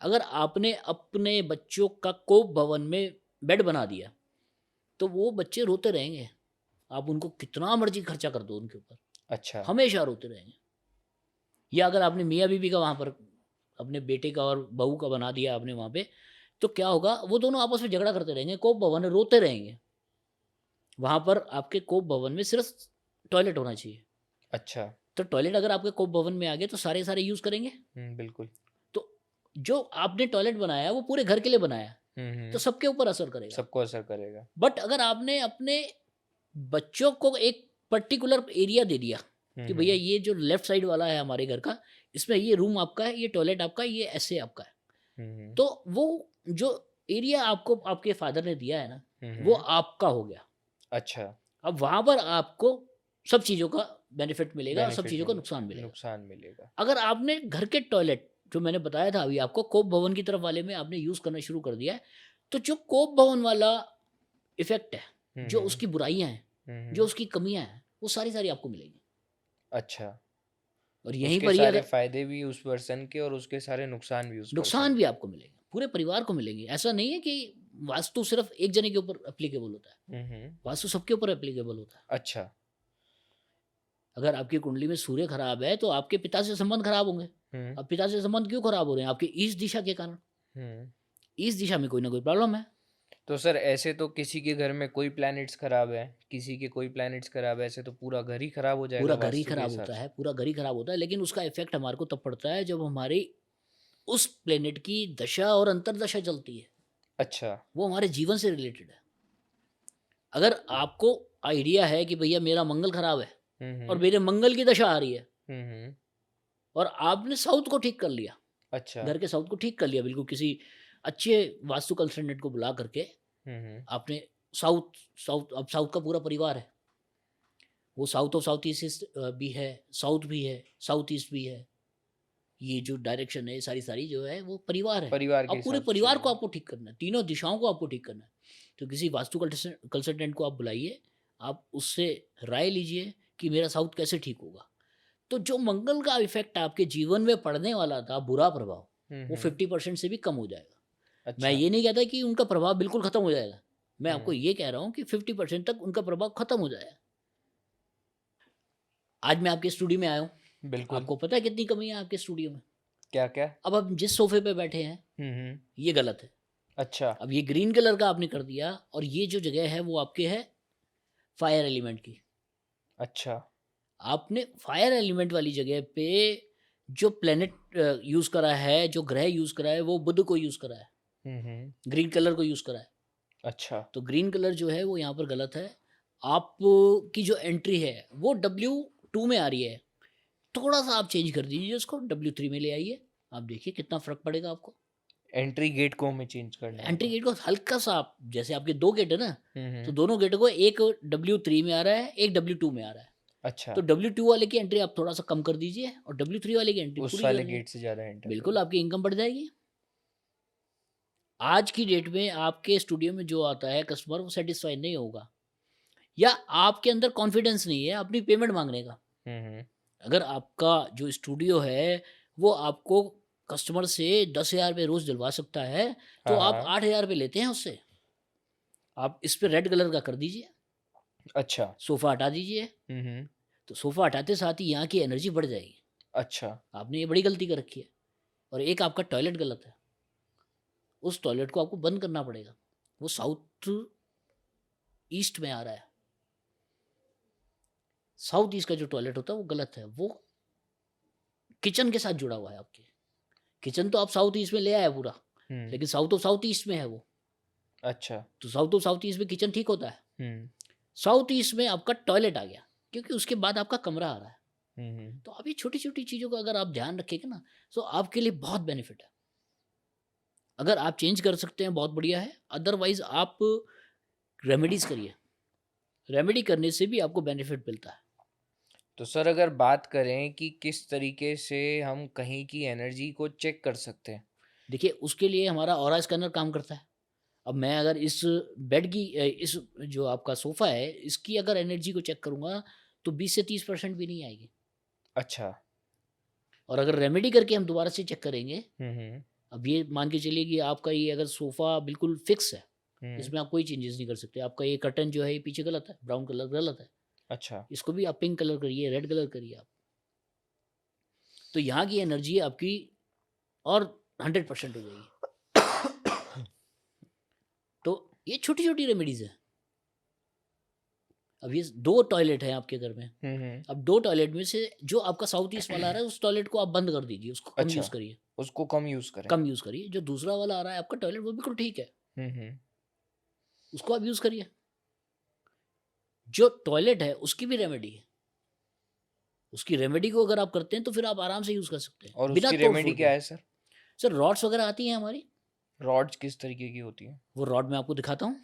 अगर आपने अपने बच्चों का कोप भवन में बेड बना दिया तो वो बच्चे रोते रहेंगे, आप उनको कितना मर्जी खर्चा कर दो उनके ऊपर, अच्छा। हमेशा रोते रहेंगे। या अगर आपने मियाँ बीवी का वहाँ पर अपने बेटे का और बहू का बना दिया आपने वहाँ पे, तो क्या होगा, वो दोनों आपस में झगड़ा करते रहेंगे, कोप भवन में रोते रहेंगे। वहाँ पर आपके कोप भवन में सिर्फ टॉयलेट होना चाहिए, अच्छा। तो टॉयलेट अगर आपके कोप भवन में आ गए तो सारे सारे यूज़ करेंगे। बिल्कुल। तो जो आपने टॉयलेट बनाया वो पूरे घर के लिए बनाया, तो हम्म। सबके ऊपर असर करेगा। सबको असर करेगा। बट अगर आपने अपने बच्चों को एक पर्टिकुलर एरिया दे दिया कि भैया हम्म। ये जो लेफ्ट साइड वाला है हमारे घर का, इसमें ये रूम आपका है, ये टॉयलेट आपका है, ये ऐसे आपका है, हम्म। तो वो जो एरिया आपको आपके फादर ने दिया है ना, वो हम्म। आपका हो गया। अच्छा। अब वहाँ पर आपको सब चीज़ों का बेनिफिट मिलेगा और सब बेनिफिट चीज़ों का मिले, नुकसान मिलेगा। नुकसान मिलेगा। अगर आपने घर के टॉयलेट जो मैंने बताया था अभी आपको, कोप भवन की तरफ वाले में आपने यूज़ करना शुरू कर दिया है, तो जो कोप भवन वाला इफ़ेक्ट है, जो हम्म। उसकी बुराइयाँ हैं, जो उसकी कमियाँ हैं, वो सारी सारी आपको मिलेंगी। अच्छा। और यहीं उसके पर ही सारे अगर फायदे भी उस पर्सन के और उसके सारे नुकसान भी उस पर्सन नुकसान भी के। आपको मिलेंगे, पूरे परिवार को मिलेंगे। ऐसा नहीं है कि वास्तु सिर्फ एक जने के ऊपर एप्लीकेबल होता है, वास्तु सबके ऊपर एप्लीकेबल होता है। अच्छा। अगर आपकी कुंडली में सूर्य खराब है तो आपके पिता से संबंध खराब होंगे। हम्म। अब पिता से संबंध क्यों खराब हो रहे हैं? आपकी ईस्ट दिशा के कारण। हम्म। ईस्ट दिशा में कोई ना कोई प्रॉब्लम है। तो सर ऐसे तो किसी के घर में कोई प्लैनेट्स खराब है, किसी के कोई प्लैनेट्स खराब है, ऐसे तो पूरा घर ही खराब हो जाएगा पूरा घर ही वास्तु के खराब हिसाब होता से। है, पूरा घर ही खराब होता है, लेकिन उसका इफेक्ट हमारे को तब पड़ता है जब हमारी उस प्लेनेट की दशा और अंतरदशा चलती है। अच्छा। वो हमारे जीवन से रिलेटेड है। अगर आपको आइडिया है कि भैया मेरा मंगल खराब है और हम्म। मेरे मंगल की दशा आ रही है, हम्म। और आपने साउथ को ठीक कर लिया, अच्छा। घर के साउथ को ठीक कर लिया बिल्कुल किसी अच्छे वास्तु कंसल्टेंट को बुला करके, हम्म। आपने साउथ साउथ अब साउथ का पूरा परिवार है, वो साउथ ऑफ साउथ ईस्ट भी है, साउथ भी है, साउथ ईस्ट भी है, ये जो डायरेक्शन है ये सारी सारी जो है वो परिवार है। परिवार के अब पूरे हिसाब से परिवार को चलेगा। आपको ठीक करना है, तीनों दिशाओं को आपको ठीक करना है। तो किसी वास्तु कंसल्टेंट को आप बुलाइए, आप उससे राय लीजिए कि मेरा साउथ कैसे ठीक होगा। तो जो मंगल का इफेक्ट आपके जीवन में पड़ने वाला था, बुरा प्रभाव, वो हम्म। 50% से भी कम हो जाएगा। मैं अच्छा। ये नहीं कहता कि उनका प्रभाव बिल्कुल खत्म हो जाएगा, मैं आपको हम्म। ये कह रहा हूँ कि 50% तक उनका प्रभाव खत्म हो जाएगा। आज मैं आपके स्टूडियो में आया हूँ, बिल्कुल। आपको पता है कितनी कमी है आपके स्टूडियो में। क्या क्या? अब आप जिस सोफे पे बैठे हैं हम्म। ये गलत है। अच्छा। अब ये ग्रीन कलर का आपने कर दिया, और ये जो जगह है वो आपके है फायर एलिमेंट की। अच्छा। आपने फायर एलिमेंट वाली जगह पे जो प्लेनेट यूज़ करा है, जो ग्रह यूज़ करा है, वो बुध को यूज़ करा है, हम्म। ग्रीन कलर को यूज़ करा है। अच्छा। तो ग्रीन कलर जो है वो यहाँ पर गलत है। आप की जो एंट्री है वो W2 में आ रही है, थोड़ा सा आप चेंज कर दीजिए उसको, W3 में ले आइए, आप देखिए कितना फ़र्क पड़ेगा आपको। एंट्री गेट को हमें चेंज करना एंट्री होगा। गेट को हल्का सा आप, जैसे आपके 2 गेट है ना, तो हम्म। दोनों गेटों को, एक W3 में आ रहा है, एक W2 में आ रहा है। अच्छा। तो W2 वाले की एंट्री आप थोड़ा सा कम कर दीजिए और W3 वाले की एंट्री उस पूरी कर वाले दीजिए। गेट से ज़्यादा एंटर बिल्कुल करूँ। आपकी इनकम बढ़ जाएगी। आज की डेट में आपके स्टूडियो में जो आता है कस्टमर, वो सेटिस्फाई नहीं होगा, या आपके अंदर कॉन्फिडेंस नहीं है अपनी पेमेंट मांगने का। हम्म। अगर आपका जो स्टूडियो है वो आपको कस्टमर से 10,000 रुपये रोज़ दिलवा सकता है, तो हाँ आप हाँ। 8,000 रुपये लेते हैं उससे। आप इस पे रेड कलर का कर दीजिए, अच्छा। सोफ़ा हटा दीजिए, हम्म। तो सोफ़ा हटाते साथ ही यहाँ की एनर्जी बढ़ जाएगी। अच्छा। आपने ये बड़ी गलती कर रखी है। और एक आपका टॉयलेट गलत है, उस टॉयलेट को आपको बंद करना पड़ेगा, वो साउथ ईस्ट में आ रहा है। साउथ ईस्ट का जो टॉयलेट होता है वो गलत है, वो किचन के साथ जुड़ा हुआ है आपके। किचन तो आप साउथ ईस्ट में ले आया पूरा, हम्म। लेकिन साउथ ऑफ साउथ ईस्ट में है वो। अच्छा। तो साउथ ऑफ साउथ ईस्ट में किचन ठीक होता है, हम्म। साउथ ईस्ट में आपका टॉयलेट आ गया, क्योंकि उसके बाद आपका कमरा आ रहा है। हम्म। तो अभी छोटी छोटी चीज़ों का अगर आप ध्यान रखेंगे ना, तो आपके लिए बहुत बेनिफिट है। अगर आप चेंज कर सकते हैं बहुत बढ़िया है, अदरवाइज आप रेमेडीज करिए, रेमेडी करने से भी आपको बेनिफिट मिलता है। तो सर अगर बात करें कि किस तरीके से हम कहीं की एनर्जी को चेक कर सकते हैं। देखिए उसके लिए हमारा ऑरा स्कैनर काम करता है। अब मैं अगर इस बेड की इस जो आपका सोफ़ा है इसकी अगर एनर्जी को चेक करूँगा तो 20 से 30% भी नहीं आएगी। अच्छा। और अगर रेमेडी करके हम दोबारा से चेक करेंगे हम्म। अब ये मान के चलिए कि आपका ये अगर सोफ़ा बिल्कुल फिक्स है, हम्म। इसमें आप कोई चेंजेस नहीं कर सकते। आपका ये कर्टन जो है ये पीछे गलत है, ब्राउन कलर गलत है, अच्छा। इसको भी आप पिंक कलर करिए, रेड कलर करिए आप। तो यहाँ की एनर्जी आपकी और 100% हो जाएगी। तो ये छोटी-छोटी रेमेडीज़ हैं। अब ये 2 टॉयलेट हैं आपके घर में, हम्म। अब 2 टॉयलेट में से जो आपका साउथ ईस्ट वाला आ रहा है उस टॉयलेट को आप बंद कर दीजिए, उसको कम यूज़ अच्छा, करिए, उसको कम यूज करें। कम यूज़ करिए। जो दूसरा वाला आ रहा है आपका टॉयलेट वो बिल्कुल ठीक है, हम्म। उसको आप यूज़ करिए। जो टॉयलेट है उसकी भी रेमेडी है, उसकी रेमेडी को अगर आप करते हैं तो फिर आप आराम से यूज़ कर सकते हैं, और बिना उसकी रेमेडी तोड़-फोड़ क्या के। है सर? सर रॉड्स वगैरह आती हैं हमारी, रॉड्स किस तरीके की होती है? वो रॉड मैं आपको दिखाता हूँ।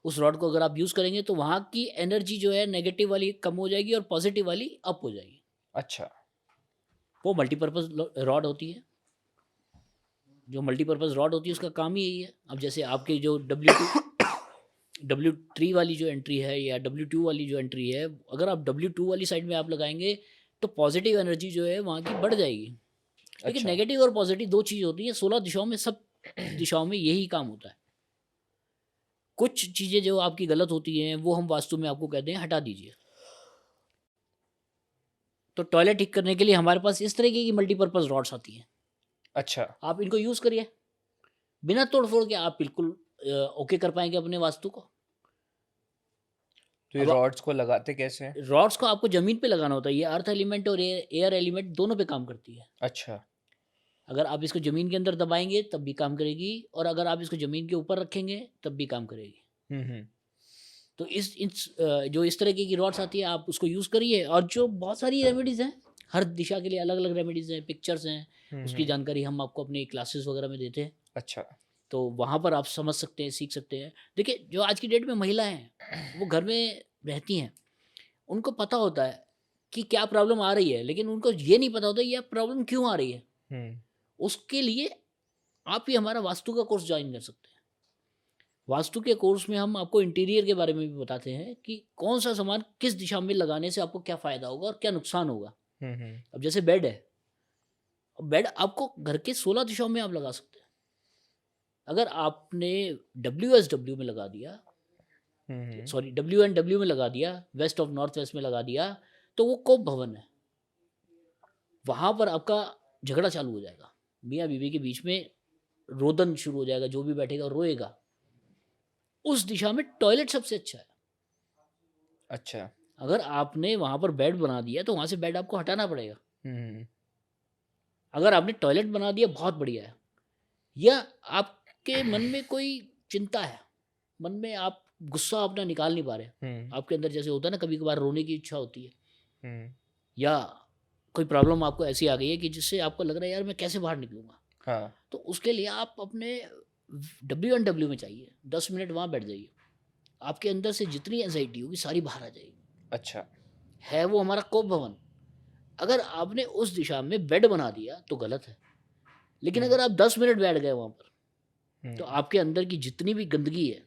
उस रॉड को अगर आप यूज़ करेंगे तो वहाँ की एनर्जी जो है नेगेटिव वाली कम हो जाएगी और पॉजिटिव वाली अप हो जाएगी। अच्छा। वो मल्टीपर्पज़ रॉड होती है। जो मल्टीपर्पज़ रॉड होती है उसका काम ही यही है। अब जैसे आपके जो W3 वाली जो एंट्री है या W2 वाली जो एंट्री है, अगर आप W2 वाली साइड में आप लगाएँगे तो पॉजिटिव एनर्जी जो है वहाँ की बढ़ जाएगी। लेकिन अच्छा। नेगेटिव और पॉजिटिव 2 चीज़ होती हैं, 16 दिशाओं में सब दिशाओं में यही काम होता है। कुछ चीज़ें जो आपकी गलत होती हैं वो हम वास्तु में आपको कहते हैं हटा दीजिए। तो टॉयलेट ठीक करने के लिए हमारे पास इस तरीके की मल्टीपर्पज़ रॉड्स आती हैं। अच्छा। आप इनको यूज़ करिए। बिना तोड़-फोड़ के आप बिल्कुल ओके कर पाएँगे अपने वास्तु को। तो ये अब रॉड्स को लगाते कैसे हैं? रॉड्स को आपको ज़मीन पे लगाना होता है। ये अर्थ एलिमेंट और एयर एलिमेंट दोनों पे काम करती है। अच्छा। अगर आप इसको ज़मीन के अंदर दबाएँगे तब भी काम करेगी और अगर आप इसको ज़मीन के ऊपर रखेंगे तब भी काम करेगी। हम्म। तो जो इस तरीके की रॉड्स आती है आप उसको यूज़ करिए और जो बहुत सारी रेमेडीज़ हैं, हर दिशा के लिए अलग-अलग रेमेडीज़ हैं, पिक्चर्स हैं, उसकी हम्म। जानकारी हम आपको अपनी क्लासेस वगैरह में देते हैं। अच्छा। तो वहाँ पर आप समझ सकते हैं, सीख सकते हैं। देखिए, जो आज की डेट में महिलाएँ हैं, वो घर में रहती हैं, उनको पता होता है कि क्या प्रॉब्लम आ रही है, लेकिन उनको ये नहीं पता होता ये प्रॉब्लम क्यों आ रही है। हम्म। उसके लिए आप ही हमारा वास्तु का कोर्स जॉइन कर सकते हैं। वास्तु के कोर्स में हम आपको इंटीरियर के बारे में भी बताते हैं कि कौन-सा सामान किस दिशा में लगाने से आपको क्या फ़ायदा होगा और क्या नुकसान होगा। हम्म। अब जैसे बेड है, अब बेड आपको घर के 16 दिशाओं में आप लगा सकते हैं। अगर आपने WSW में लगा दिया, हम्म। सॉरी WNW में लगा दिया, वेस्ट ऑफ नॉर्थ वेस्ट में लगा दिया, तो वो कोप भवन है। वहाँ पर आपका झगड़ा चालू हो जाएगा। मियाँ-बीवी के बीच में रोदन शुरू हो जाएगा, जो भी बैठेगा रोएगा। उस दिशा में टॉयलेट सबसे अच्छा है। अच्छा। अगर आपने वहाँ पर बेड बना दिया तो वहाँ से बेड आपको हटाना पड़ेगा। हम्म। अगर आपने टॉयलेट बना दिया बहुत बढ़िया है। या आपके मन में कोई चिंता है, मन में आप गुस्सा अपना निकाल नहीं पा रहे, हम्म। आपके अंदर जैसे होता है ना कभी-कभार रोने की इच्छा होती है हम्म। या कोई प्रॉब्लम आपको ऐसी आ गई है कि जिससे आपको लग रहा है यार मैं कैसे बाहर निकलूँगा? हाँ। तो उसके लिए आप अपने WNW में जाइए, 10 मिनट वहाँ बैठ जाइए। आपके अंदर से जितनी एंग्ज़ायटी होगी सारी बाहर आ जाएगी। अच्छा। है वो हमारा कोप भवन। अगर आपने उस दिशा में बेड बना दिया तो गलत है। लेकिन हम्म। अगर आप 10 मिनट बैठ गए वहाँ पर, तो हम्म। आपके अंदर की जितनी भी गंदगी है,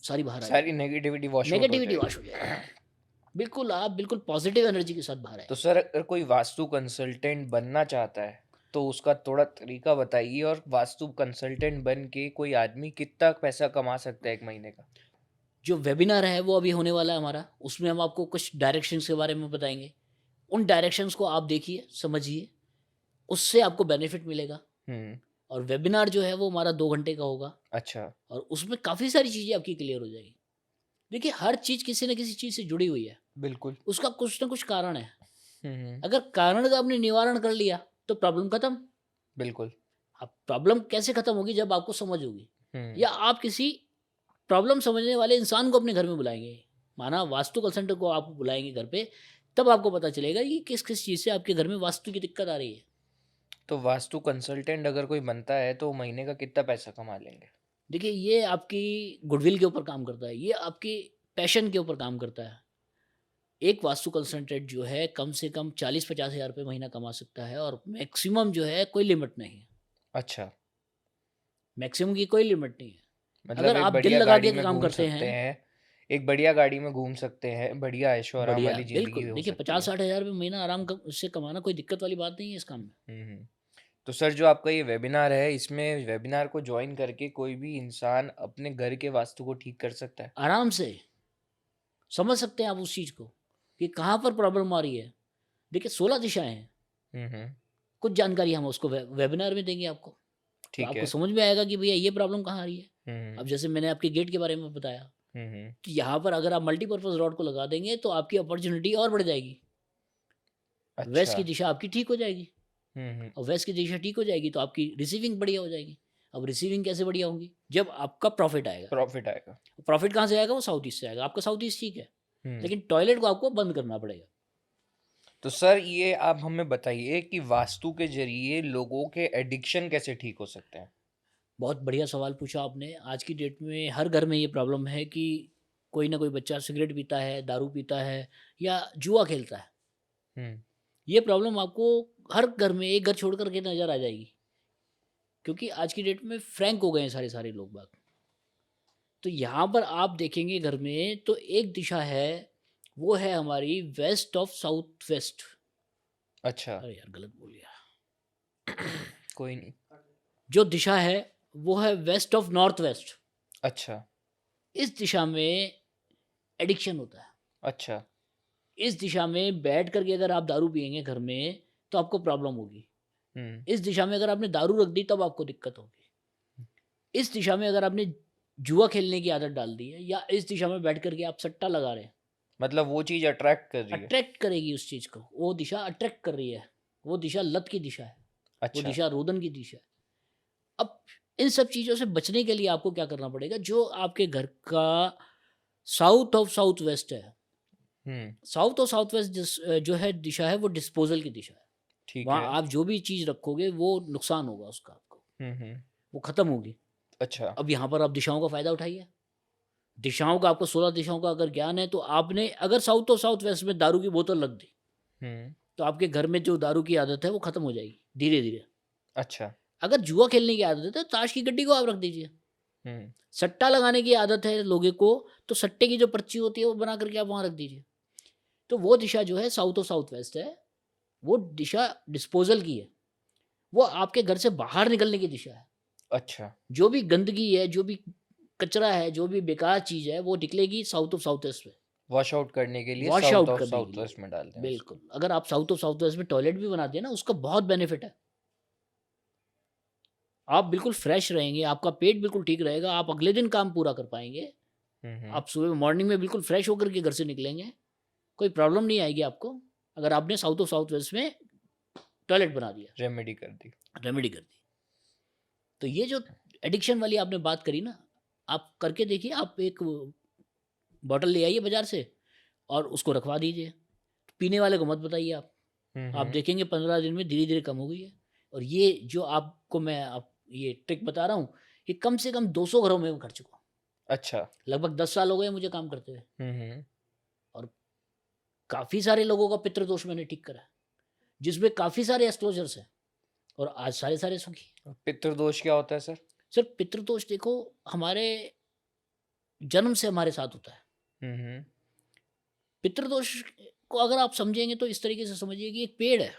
सारी बाहर आ सारी जाएगी। नेगेटिविटी वॉश आउट हो नेगेटिविटी वॉश हो जाएगी। जाएगी। बिल्कुल, आप बिल्कुल पॉज़िटिव एनर्जी के साथ बाहर तो आएँगे। सर, अगर कोई वास्तु कंसल्टेंट बनना चाहता है तो उसका थोड़ा तरीका बताइए, और वास्तु कंसल्टेंट बन के कोई आदमी कितना पैसा कमा सकता है एक महीने का? जो वेबिनार है वो अभी होने वाला है हमारा, उसमें हम आपको कुछ डायरेक्शंस के बारे में बताएँगे। उन डायरेक्शंस को आप देखिए, समझिए, उससे आपको बेनिफिट मिलेगा। हम्म। और वेबिनार जो है वो हमारा 2 घंटे का होगा अच्छा। और उसमें काफ़ी सारी चीज़ें आपकी क्लियर हो जाएगी। देखिए, हर चीज़ किसी न किसी चीज़ से जुड़ी हुई है, बिल्कुल। उसका कुछ ना कुछ कारण है। हम्म। अगर कारण का आपने निवारण कर लिया तो प्रॉब्लम खत्म। बिल्कुल। अब प्रॉब्लम कैसे खत्म होगी? जब आपको समझ होगी हम्म। या आप किसी प्रॉब्लम समझने वाले इंसान को अपने घर में बुलाएंगे, माना वास्तु कंसल्टेंट को आप बुलाएंगे घर पे, तब आपको पता चलेगा कि किस किस चीज़ से आपके घर में वास्तु की दिक्कत आ रही है। तो वास्तु कंसल्टेंट अगर कोई बनता है तो महीने का कितना पैसा कमा लेंगे? देखिए, ये आपकी गुडविल के ऊपर काम करता है, ये आपकी पैशन के ऊपर काम करता है। एक वास्तु कंसल्टेंट जो है कम से कम 40-50 हज़ार रुपये महीना कमा सकता है और मैक्सिमम जो है कोई लिमिट नहीं है। अच्छा। मैक्सिमम की कोई लिमिट नहीं है। मतलब अगर एक आप दिल बढ़िया लगा गाड़ी के में काम घूम करते सकते हैं, हैं, एक बढ़िया गाड़ी में घूम सकते हैं, बढ़िया ऐशो आराम बढ़िया, वाली जिंदगी बिल्कुल। हो देखिए, सकती है। 50-60 हज़ार रुपये महीना आराम से कमाना कोई दिक्कत वाली बात नहीं है इस काम में। हम्म। तो सर जो आपका ये वेबिनार है, इसमें वेबिनार को ज्वाइन करके कोई भी इंसान अपने घर के वास्तु को ठीक कर सकता है? आराम से समझ सकते हैं आप उस चीज़ को कि कहाँ पर प्रॉब्लम आ रही है। देखिए 16 दिशाएं हैं, हम्म। कुछ जानकारी हम उसको वेबिनार में देंगे आपको, तो ठीक आपको है। समझ में आएगा कि भैया ये प्रॉब्लम कहाँ आ रही है। हम्म। अब जैसे मैंने आपके गेट के बारे में बताया हम्म। कि यहाँ पर अगर आप मल्टीपर्पज़ रॉड को लगा देंगे तो आपकी अपॉर्चुनिटी और बढ़ जाएगी। वेस्ट अच्छा। की दिशा आपकी ठीक हो जाएगी, हम्म। और वेस्ट की दिशा ठीक हो जाएगी तो आपकी रिसीविंग बढ़िया हो जाएगी। अब रिसीविंग कैसे बढ़िया होगी? जब आपका प्रॉफिट आएगा। प्रॉफिट आएगा। प्रॉफिट कहाँ से आएगा? वो साउथ ईस्ट से आएगा। आपका साउथ ईस्ट ठीक है, हम्म। लेकिन टॉयलेट को आपको बंद करना पड़ेगा। तो सर ये आप हमें बताइए कि वास्तु के जरिए लोगों के एडिक्शन कैसे ठीक हो सकते हैं? बहुत बढ़िया सवाल पूछा आपने। आज की डेट में हर घर में ये प्रॉब्लम है कि कोई ना कोई बच्चा सिगरेट पीता है, दारू पीता है या जुआ खेलता है। हम्म। ये प्रॉब्लम आपको हर घर में एक घर छोड़ कर के नज़र आ जाएगी, क्योंकि आज की डेट में फ्रैंक हो गए हैं सारे सारे लोग बाग। तो यहाँ पर आप देखेंगे घर में तो एक दिशा है, वो है हमारी वेस्ट ऑफ साउथ वेस्ट। अच्छा। अरे यार गलत बोल गया। कोई नहीं। जो दिशा है वो है वेस्ट ऑफ नॉर्थ वेस्ट। अच्छा। इस दिशा में एडिक्शन होता है। अच्छा। इस दिशा में बैठ करके अगर आप दारू पिएंगे घर में तो आपको प्रॉब्लम होगी। हम्म। इस दिशा में अगर आपने दारू रख दी तब आपको दिक्कत होगी। इस दिशा में अगर आपने जुआ खेलने की आदत डाल दी है, या इस दिशा में बैठ करके आप सट्टा लगा रहे हैं, मतलब वो चीज अट्रैक्ट कर रही है। अट्रैक्ट करेगी उस चीज़ को। वो दिशा अट्रैक्ट कर रही है, वो दिशा लत की दिशा है, वो अच्छा। दिशा रोदन की दिशा है। अब इन सब चीज़ों से बचने के लिए आपको क्या करना पड़ेगा? जो आपके घर का साउथ ऑफ साउथ वेस्ट है, हम्म। साउथ और साउथ वेस्ट जो है दिशा है, वो डिस्पोजल की दिशा है। ठीक है। वहाँ आप जो भी चीज़ रखोगे वो नुकसान होगा उसका आपको, हम्म। वो ख़त्म होगी। अच्छा। अब यहाँ पर आप दिशाओं का फ़ायदा उठाइए। दिशाओं का आपको 16 दिशाओं का अगर ज्ञान है, तो आपने अगर साउथ और साउथ वेस्ट में दारू की बोतल रख दी, हम्म। तो आपके घर में जो दारू की आदत है वो ख़त्म हो जाएगी धीरे धीरे। अच्छा। अगर जुआ खेलने की आदत है तो ताश की गड्डी को आप रख दीजिए। हम्म। सट्टा लगाने की आदत है लोगों को, तो सट्टे की जो पर्ची होती है वो बना करके आप वहाँ रख दीजिए। तो वो दिशा जो है साउथ और साउथ वेस्ट है, वो दिशा डिस्पोजल की है। वो आपके घर से बाहर निकलने की दिशा है। अच्छा। जो भी गंदगी है, जो भी कचरा है, जो भी बेकार चीज़ है, वो निकलेगी साउथ ऑफ साउथ वेस्ट में, वॉश आउट करने के लिए वॉश साउथ आउट ऑफ करने के साउथ लिए। वेस्ट में डालते हैं उसको। बिल्कुल, अगर आप साउथ ऑफ साउथ वेस्ट में टॉयलेट भी बनाते हैं ना, उसका बहुत बेनिफिट है। आप बिल्कुल फ्रेश रहेंगे, आपका पेट बिल्कुल ठीक रहेगा, आप अगले दिन काम पूरा कर पाएँगे। हम्म। आप सुबह मॉर्निंग में बिल्कुल फ्रेश होकर के घर से निकलेंगे, कोई प्रॉब्लम नहीं आएगी आपको, अगर आपने साउथ ऑफ साउथ वेस्ट में टॉयलेट बना दिया, रेमेडी कर दी। रेमेडी कर दी। तो ये जो एडिक्शन वाली आपने बात करी ना, आप करके देखिए। आप एक बॉटल ले आइए बाज़ार से और उसको रखवा दीजिए। पीने वाले को मत बताइए आप। आप हम्म। देखेंगे 15 दिन में धीरे-धीरे कम हो गई है। और ये जो आपको मैं आप ये ट्रिक बता रहा हूँ, ये कम से कम 200 घरों में मैं कर चुका हूँ। अच्छा। लगभग 10 साल हो गए मुझे काम करते हुए, हम्म। और काफ़ी सारे लोगों का पितृदोष मैंने ठीक करा है, जिसमें काफ़ी सारे एस्ट्रोलजर्स हैं, और आज सारे सुखी हैं। पितृदोष क्या होता है सर? सर पितृदोष देखो, हमारे जन्म से हमारे साथ होता है। हम्म। पितृदोष को अगर आप समझेंगे तो इस तरीके से समझिए कि एक पेड़ है,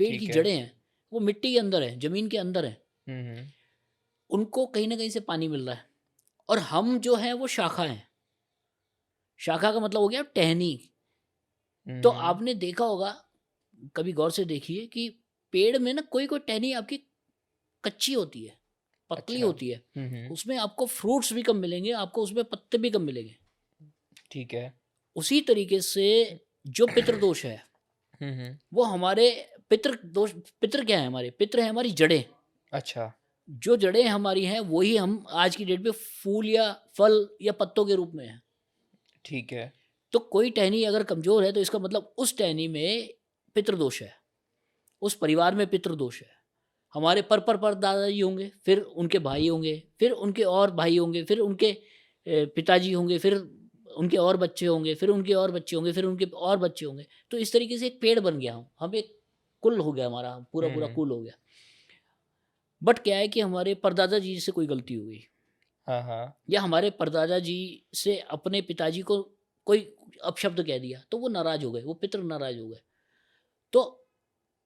पेड़ की ठीक है। जड़ें हैं, वो मिट्टी के अंदर है, ज़मीन के अंदर है। हम्म। उनको कहीं न कहीं से पानी मिल रहा है, और हम जो हैं वो शाखा हैं। शाखा का मतलब हो गया टहनी। तो हम्म। आपने देखा होगा, कभी गौर से देखिए कि पेड़ में ना कोई-कोई टहनी आपकी कच्ची होती है, पतली अच्छा। होती है। हम्म। उसमें आपको फ्रूट्स भी कम मिलेंगे, आपको उसमें पत्ते भी कम मिलेंगे। ठीक है। उसी तरीके से जो पितृदोष है, हम्म। वो हमारे पितृ दोष। पितृ क्या है? हमारे पितृ हैं हमारी जड़ें। अच्छा। जो जड़ें हमारी हैं वही हम आज की डेट में फूल या फल या पत्तों के रूप में हैं। ठीक है। तो कोई टहनी अगर कमज़ोर है तो इसका मतलब उस टहनी में पितृदोष है, उस परिवार में पितृदोष है। हमारे पर दादाजी होंगे, फिर उनके भाई होंगे, फिर उनके और भाई होंगे, फिर उनके पिताजी होंगे, फिर उनके और बच्चे होंगे, फिर उनके और बच्चे होंगे, फिर उनके और बच्चे होंगे। तो इस तरीके से एक पेड़ बन गया हम एक कुल हो गया, हमारा पूरा हम्म। कुल हो गया। बट क्या है कि हमारे परदादा जी से कोई गलती हो गई, हाँ हाँ। या हमारे परदादा जी से अपने पिताजी को कोई अपशब्द कह दिया, तो वो नाराज़ हो गए, वो पितृ नाराज़ हो गए। तो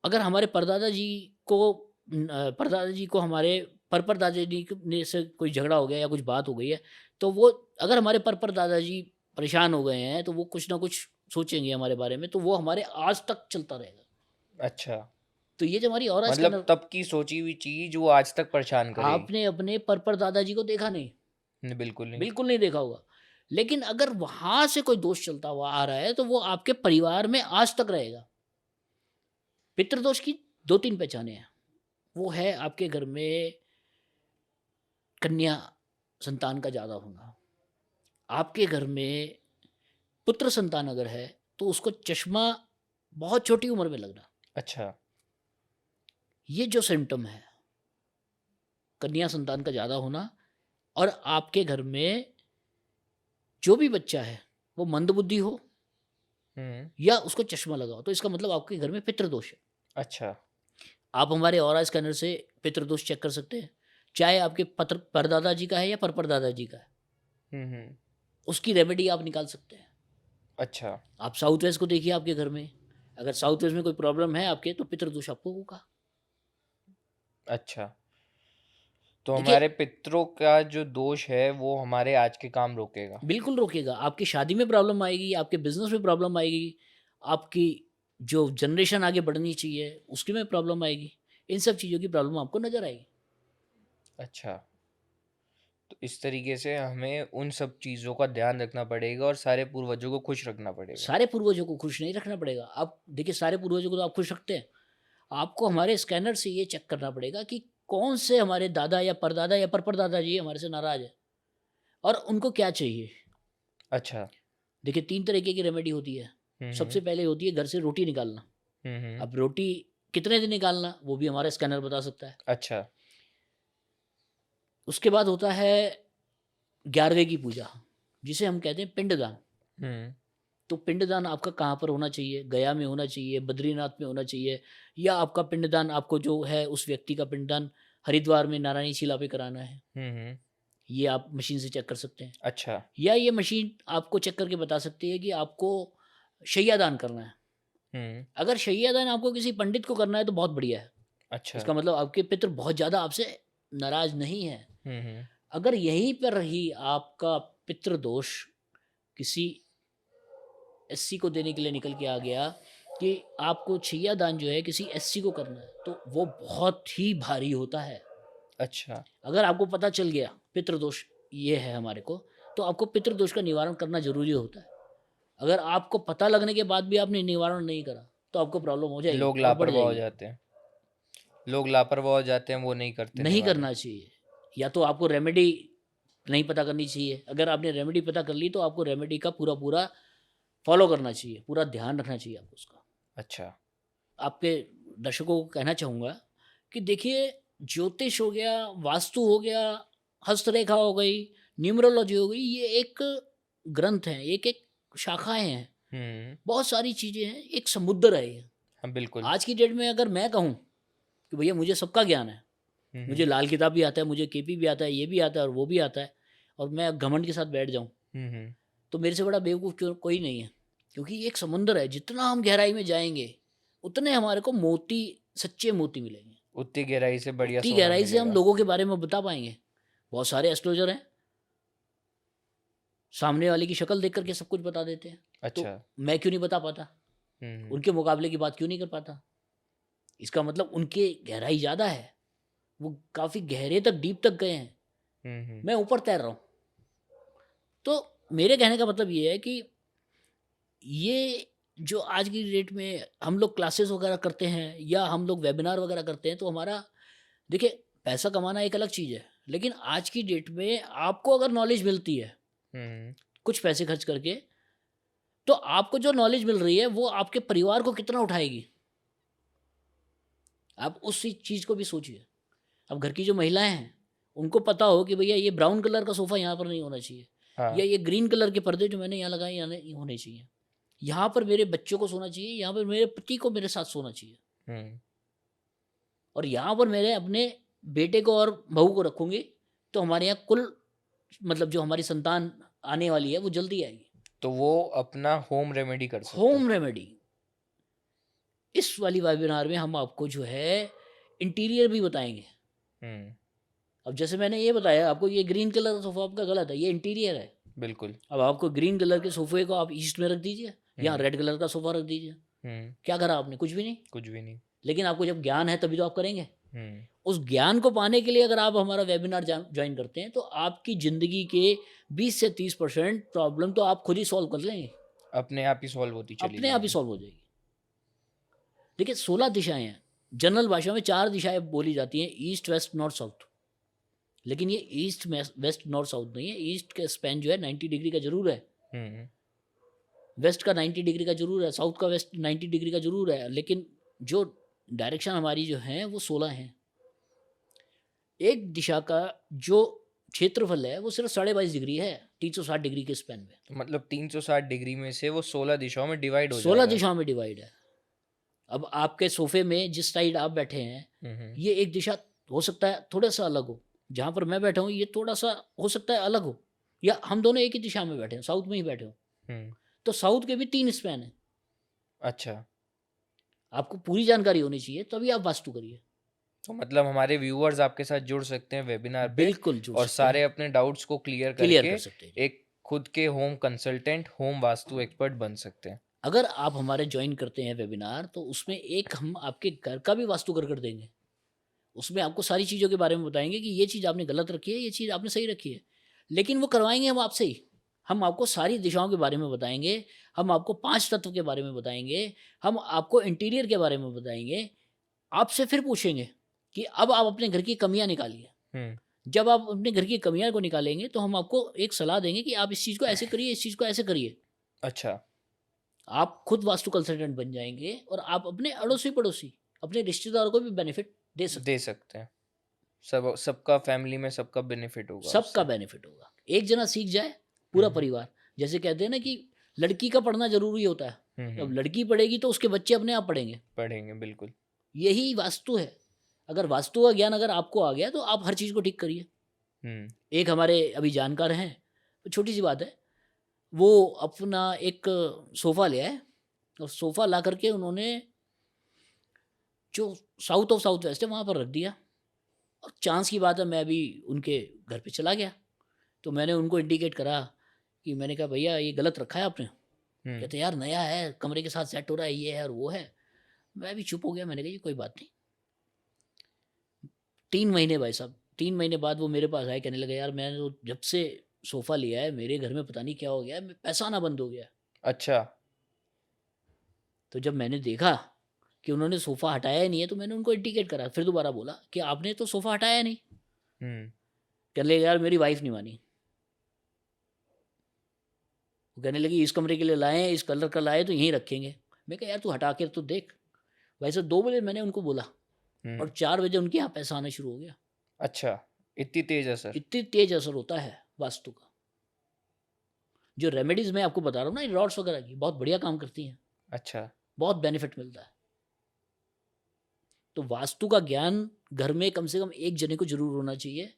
अगर हमारे परदादा जी को परदादा जी को हमारे पर दादाजी ने से कोई झगड़ा हो गया या कुछ बात हो गई है, तो वो अगर हमारे पर दादाजी परेशान हो गए हैं, तो वो कुछ ना कुछ सोचेंगे हमारे बारे में, तो वो हमारे आज तक चलता रहेगा। अच्छा, तो ये जो हमारी ऑरा मतलब स्कैनर, तब की सोची हुई चीज वो आज तक परेशान करेगी। आपने अपने पर दादाजी को देखा नहीं, बिल्कुल नहीं। बिल्कुल नहीं देखा होगा। लेकिन अगर वहाँ से कोई दोष चलता हुआ आ रहा है, तो वो आपके परिवार में आज तक रहेगा। पितृदोष की 2-3 पहचानें हैं। वो है आपके घर में कन्या संतान का ज़्यादा होना। आपके घर में पुत्र संतान अगर है, तो उसको चश्मा बहुत छोटी उम्र में लगना। अच्छा। ये जो सिम्पटम है, कन्या संतान का ज़्यादा होना, और आपके घर में जो भी बच्चा है, वो मंदबुद्धि हो या उसको चश्मा लगा हो, तो इसका मतलब आपके घर में पितृदोष है। अच्छा। आप हमारे ऑरा स्कैनर से पितृदोष चेक कर सकते हैं, चाहे आपके परदादा जी का है या परदादा जी का है। हम्म। उसकी रेमेडी आप निकाल सकते हैं। अच्छा। आप साउथ वेस्ट को देखिए आपके घर में, अगर साउथ वेस्ट में कोई प्रॉब्लम है आपके, तो पितृदोष आपको होगा। अच्छा, तो देखिए, हमारे पितरों का जो दोष है वो हमारे आज के काम रोकेगा। बिल्कुल रोकेगा। आपकी शादी में प्रॉब्लम आएगी, आपके बिजनेस में प्रॉब्लम आएगी, आपकी जो जनरेशन आगे बढ़नी चाहिए उसकी में प्रॉब्लम आएगी। इन सब चीज़ों की प्रॉब्लम आपको नजर आएगी। अच्छा, तो इस तरीके से हमें उन सब चीज़ों का ध्यान रखना पड़ेगा और सारे पूर्वजों को खुश रखना पड़ेगा। सारे पूर्वजों को खुश नहीं रखना पड़ेगा। आप देखिए, सारे पूर्वजों को तो आप खुश रखते हैं। आपको हमारे स्कैनर से ये चेक करना पड़ेगा कि कौन से हमारे दादा या परदादा या परदादा जी हमारे से नाराज है, और उनको क्या चाहिए। अच्छा। देखिए, 3 तरीके की रेमेडी होती है। हम्म। सबसे पहले होती है घर से रोटी निकालना। हम्म। अब रोटी कितने दिन निकालना, वो भी हमारा स्कैनर बता सकता है। अच्छा। उसके बाद होता है 11वें की पूजा, जिसे हम कहते हैं पिंडदान। हम्म। तो पिंडदान आपका कहाँ पर होना चाहिए? गया में होना चाहिए, बद्रीनाथ में होना चाहिए, या आपका पिंडदान आपको जो है उस व्यक्ति का पिंडदान हरिद्वार में नारायणी शिला पे कराना है। हम्म। ये आप मशीन से चेक कर सकते हैं। अच्छा। या ये मशीन आपको चेक करके बता सकती है कि आपको शैयादान करना है। हम्म। अगर शैयादान आपको किसी पंडित को करना है, तो बहुत बढ़िया है। अच्छा। इसका मतलब आपके पितृ बहुत ज़्यादा आपसे नाराज नहीं है। हम्म। अगर यहीं पर रही आपका पितृदोष किसी एससी को देने के लिए निकल के आ गया कि आपको छैया दान जो है किसी एससी को करना है, तो वो बहुत ही भारी होता है। अच्छा। अगर आपको पता चल गया पितृदोष ये है हमारे को, तो आपको पितृदोष का निवारण करना जरूरी होता है। अगर आपको पता लगने के बाद भी आपने निवारण नहीं करा, तो आपको प्रॉब्लम हो जाएगी लोग और बढ़ लापरवाह हो जाएगी। जाते हैं। लोग लापरवाह हो जाते हैं, वो नहीं करते नहीं निवारण। करना चाहिए। या तो आपको रेमेडी नहीं पता करनी चाहिए। अगर आपने रेमेडी पता कर ली, तो आपको रेमेडी का पूरा पूरा फॉलो करना चाहिए, पूरा ध्यान रखना चाहिए आपको उसका। अच्छा। आपके दर्शकों को कहना चाहूँगा कि देखिए, ज्योतिष हो गया, वास्तु हो गया, हस्तरेखा हो गई, न्यूमरोलॉजी हो गई, ये एक ग्रंथ है, एक एक शाखाएं हैं, हम्म। बहुत सारी चीज़ें हैं, एक समुद्र है ये। हाँ, बिल्कुल। आज की डेट में अगर मैं कहूँ कि भैया मुझे सबका ज्ञान है, मुझे लाल किताब भी आता है, मुझे केपी भी आता है, ये भी आता है और वो भी आता है, और मैं घमंड के साथ बैठ जाऊँ, हम्म। तो मेरे से बड़ा बेवकूफ़ क्यों कोई नहीं है। क्योंकि ये एक समुंदर है, जितना हम गहराई में जाएंगे उतने हमारे को मोती, सच्चे मोती मिलेंगे। उतनी गहराई से बढ़िया उतनी सोना गहराई से हम मिलेगा। लोगों के बारे में बता पाएंगे। बहुत सारे एस्ट्रोलॉजर हैं, सामने वाले की शक्ल देख करके सब कुछ बता देते हैं। तो अच्छा। मैं क्यों नहीं बता पाता? हम्म। उनके मुकाबले की बात क्यों नहीं कर पाता? इसका मतलब उनके गहराई ज़्यादा है, वो काफ़ी गहरे तक, डीप तक गए हैं, हम्म। मैं ऊपर तैर रहा हूँ। तो मेरे कहने का मतलब ये है कि ये जो आज की डेट में हम लोग क्लासेस वगैरह करते हैं या हम लोग वेबिनार वगैरह करते हैं, तो हमारा, देखिए, पैसा कमाना एक अलग चीज़ है, लेकिन आज की डेट में आपको अगर नॉलेज मिलती है हम्म। कुछ पैसे खर्च करके, तो आपको जो नॉलेज मिल रही है वो आपके परिवार को कितना उठाएगी, आप उस चीज़ को भी सोचिए। अब घर की जो महिलाएं हैं, उनको पता हो कि भैया ये ब्राउन कलर का सोफ़ा यहाँ पर नहीं होना चाहिए, या हाँ। ये ग्रीन कलर के पर्दे जो मैंने यहाँ लगाए यहाँ नहीं होने चाहिए, यहाँ पर मेरे बच्चों को सोना चाहिए, यहाँ पर मेरे पति को मेरे साथ सोना चाहिए, हम्म। और यहाँ पर मेरे अपने बेटे को और बहू को रखूँगी, तो हमारे यहाँ कुल, मतलब जो हमारी संतान आने वाली है वो जल्दी आएगी। तो वो अपना होम रेमेडी कर सकते हैं। होम रेमेडी, इस वाली वेबिनार में हम आपको जो है इंटीरियर भी बताएंगे। हम्म, अब जैसे मैंने ये बताया आपको, ये ग्रीन कलर का सोफा आपका गलत है, ये इंटीरियर है। बिल्कुल। अब आपको ग्रीन कलर के सोफे को आप ईस्ट में रख दीजिए, या हम्म। रेड कलर का सोफा रख दीजिए, हम्म। क्या करा आपने? कुछ भी नहीं। कुछ भी नहीं। लेकिन आपको जब ज्ञान है तभी तो आप करेंगे। हम्म। उस ज्ञान को पाने के लिए अगर आप हमारा वेबिनार ज्वाइन करते हैं तो आपकी ज़िंदगी के 20 से 30% प्रॉब्लम तो आप खुद ही सॉल्व कर लेंगे, अपने आप ही सॉल्व होती चली अपने आप ही जाएंगी। सॉल्व हो जाएगी। देखिए 16 दिशाएं हैं, जनरल भाषा में 4 दिशाएं बोली जाती हैं, ईस्ट वेस्ट नॉर्थ साउथ। लेकिन ये ईस्ट वेस्ट नॉर्थ साउथ नहीं है। ईस्ट का स्पैन जो है 90 डिग्री का जरूर है, हम्म। वेस्ट का 90 डिग्री का जरूर है, साउथ का वेस्ट 90 डिग्री का जरूर है, लेकिन जो डायरेक्शन हमारी जो है वो 16 है। एक दिशा का जो क्षेत्रफल है वो सिर्फ 22.5 डिग्री है, 360 डिग्री के स्पैन में। तो मतलब 360 डिग्री में से वो 16 दिशाओं में डिवाइड हो 16 जाएगा। दिशाओं में डिवाइड है। अब आपके सोफे में जिस साइड आप बैठे हैं, हम्म। ये एक दिशा हो सकता है थोड़ा सा अलग हो, जहाँ पर मैं बैठा हूँ ये थोड़ा सा हो सकता है अलग हो, या हम दोनों एक ही दिशा में बैठे हैं, साउथ में ही बैठे हो, हम्म। तो साउथ के भी 3 स्पैन है। अच्छा, आपको पूरी जानकारी होनी चाहिए तभी आप वास्तु करिए। तो मतलब हमारे व्यूअर्स आपके साथ जुड़ सकते हैं वेबिनार पे बिल्कुल जुड़ और सकते सारे हैं, अपने डाउट्स को क्लियर क्लियर करके कर सकते हैं जी। एक खुद के home consultant, home vastu expert बन सकते हैं। अगर आप हमारे ज्वाइन करते हैं वेबिनार तो उसमें एक हम आपके घर का भी वास्तु कर देंगे। उसमें आपको सारी चीज़ों के बारे में बताएंगे कि ये चीज़ आपने गलत रखी है, ये चीज़ आपने सही रखी है। लेकिन वो करवाएंगे हम आपसे ही। हम आपको सारी दिशाओं के बारे में बताएंगे, हम आपको 5 तत्व के बारे में बताएंगे, हम आपको इंटीरियर के बारे में बताएंगे। आपसे फिर पूछेंगे कि अब आप अपने घर की कमियां निकालिए। हम्म। जब आप अपने घर की कमियां को निकालेंगे तो हम आपको एक सलाह देंगे कि आप इस चीज़ को ऐसे करिए, इस चीज़ को ऐसे करिए। अच्छा। आप खुद वास्तु कंसल्टेंट बन जाएंगे और आप अपने अड़ोसी पड़ोसी, अपने रिश्तेदारों को भी बेनिफिट दे सकते दे हैं। सकते हैं। सबका फैमिली में सबका बेनिफिट होगा सबका उससे। बेनिफिट होगा। एक जना सीख जाए, पूरा हम्म। परिवार। जैसे कहते हैं ना कि लड़की का पढ़ना ज़रूरी होता है। अब हम्म। लड़की पढ़ेगी तो उसके बच्चे अपने आप पढ़ेंगे। पढ़ेंगे बिल्कुल। यही वास्तु है। अगर वास्तु का ज्ञान अगर आपको आ गया तो आप हर चीज़ को ठीक करिए। हम्म। एक हमारे अभी जानकार हैं, तो छोटी सी बात है, वो अपना एक सोफ़ा ले आए और सोफ़ा ला करके उन्होंने जो साउथ ऑफ साउथ वेस्ट है वहाँ पर रख दिया। और चांस की बात है, मैं अभी उनके घर पे चला गया, तो मैंने उनको इंडिकेट करा कि मैंने कहा भैया ये गलत रखा है आपने। हम्म। कहते यार नया है, कमरे के साथ सेट हो रहा है, ये है और वो है। मैं भी चुप हो गया, मैंने कहा ये कोई बात नहीं। 3 महीने भाई साहब, 3 महीने बाद वो मेरे पास आए, कहने लगे यार मैंने तो जब से सोफ़ा लिया है मेरे घर में पता नहीं क्या हो गया है, पैसा आना बंद हो गया है। अच्छा। तो जब मैंने देखा कि उन्होंने सोफ़ा हटाया ही नहीं है तो मैंने उनको इंडिकेट करा, फिर दोबारा बोला कि आपने तो सोफ़ा हटाया नहीं। हम्म। कहने लगे यार मेरी वाइफ नहीं मानी। वो कहने लगी इस कमरे के लिए लाए हैं, इस कलर का लाए तो यहीं रखेंगे। मैं कहा यार तू हटा के तो देख। भाई साहब 2 बजे मैंने उनको बोला हम्म। और 4 बजे उनके यहाँ पैसा आना शुरू हो गया। अच्छा, इतनी तेज असर। इतनी तेज असर होता है वास्तु का। जो रेमेडीज मैं आपको बता रहा हूँ ना, रॉड्स वगैरह की बहुत बढ़िया काम करती हैं, अच्छा। बहुत बेनिफिट मिलता है। तो वास्तु का ज्ञान घर में कम से कम एक जने को जरूर होना चाहिए।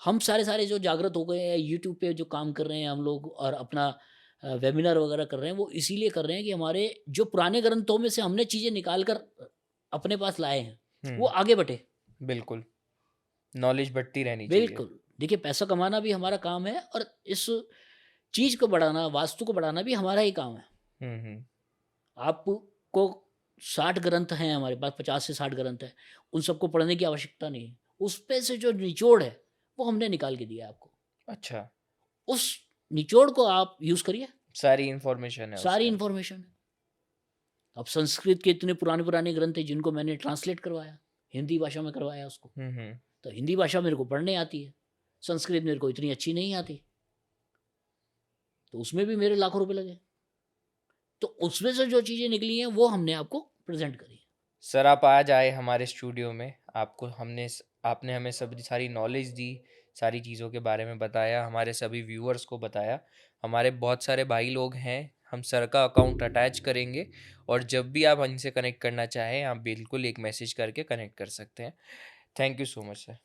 हम सारे जो जागृत हो गए हैं, यूट्यूब पे जो काम कर रहे हैं हम लोग और अपना वेबिनार वगैरह कर रहे हैं, वो इसीलिए कर रहे हैं कि हमारे जो पुराने ग्रंथों में से हमने चीज़ें निकाल कर अपने पास लाए हैं वो हम्म। आगे बढ़े। बिल्कुल, नॉलेज बढ़ती रहनी चाहिए। बिल्कुल। देखिए पैसा कमाना भी हमारा काम है और इस चीज़ को बढ़ाना, वास्तु को बढ़ाना भी हमारा ही काम है। हम्म। आपको 60 ग्रंथ हैं हमारे पास, 50 से 60 ग्रंथ हैं, उन सबको पढ़ने की आवश्यकता नहीं है। उस पे से जो निचोड़ है वो हमने निकाल के दिया है आपको। अच्छा, उस निचोड़ को आप यूज़ करिए, सारी इंफॉर्मेशन है सारी उसमें। इन्फॉर्मेशन है। अब संस्कृत के इतने पुराने पुराने ग्रंथ हैं जिनको मैंने ट्रांसलेट करवाया, हिंदी भाषा में करवाया उसको। हम्म। तो हिंदी भाषा मेरे को पढ़ने आती है, संस्कृत मेरे को इतनी अच्छी नहीं आती, तो उसमें भी मेरे लाखों रुपए लगे। तो उसमें से जो चीज़ें निकली हैं वो हमने आपको प्रेजेंट करी। सर आप आज आए हमारे स्टूडियो में, आपने हमें सभी सारी नॉलेज दी, सारी चीज़ों के बारे में बताया, हमारे सभी व्यूअर्स को बताया। हमारे बहुत सारे भाई लोग हैं, हम सर का अकाउंट अटैच करेंगे और जब भी आप इनसे कनेक्ट करना चाहें आप बिल्कुल एक मैसेज करके कनेक्ट कर सकते हैं। Thank you so much sir.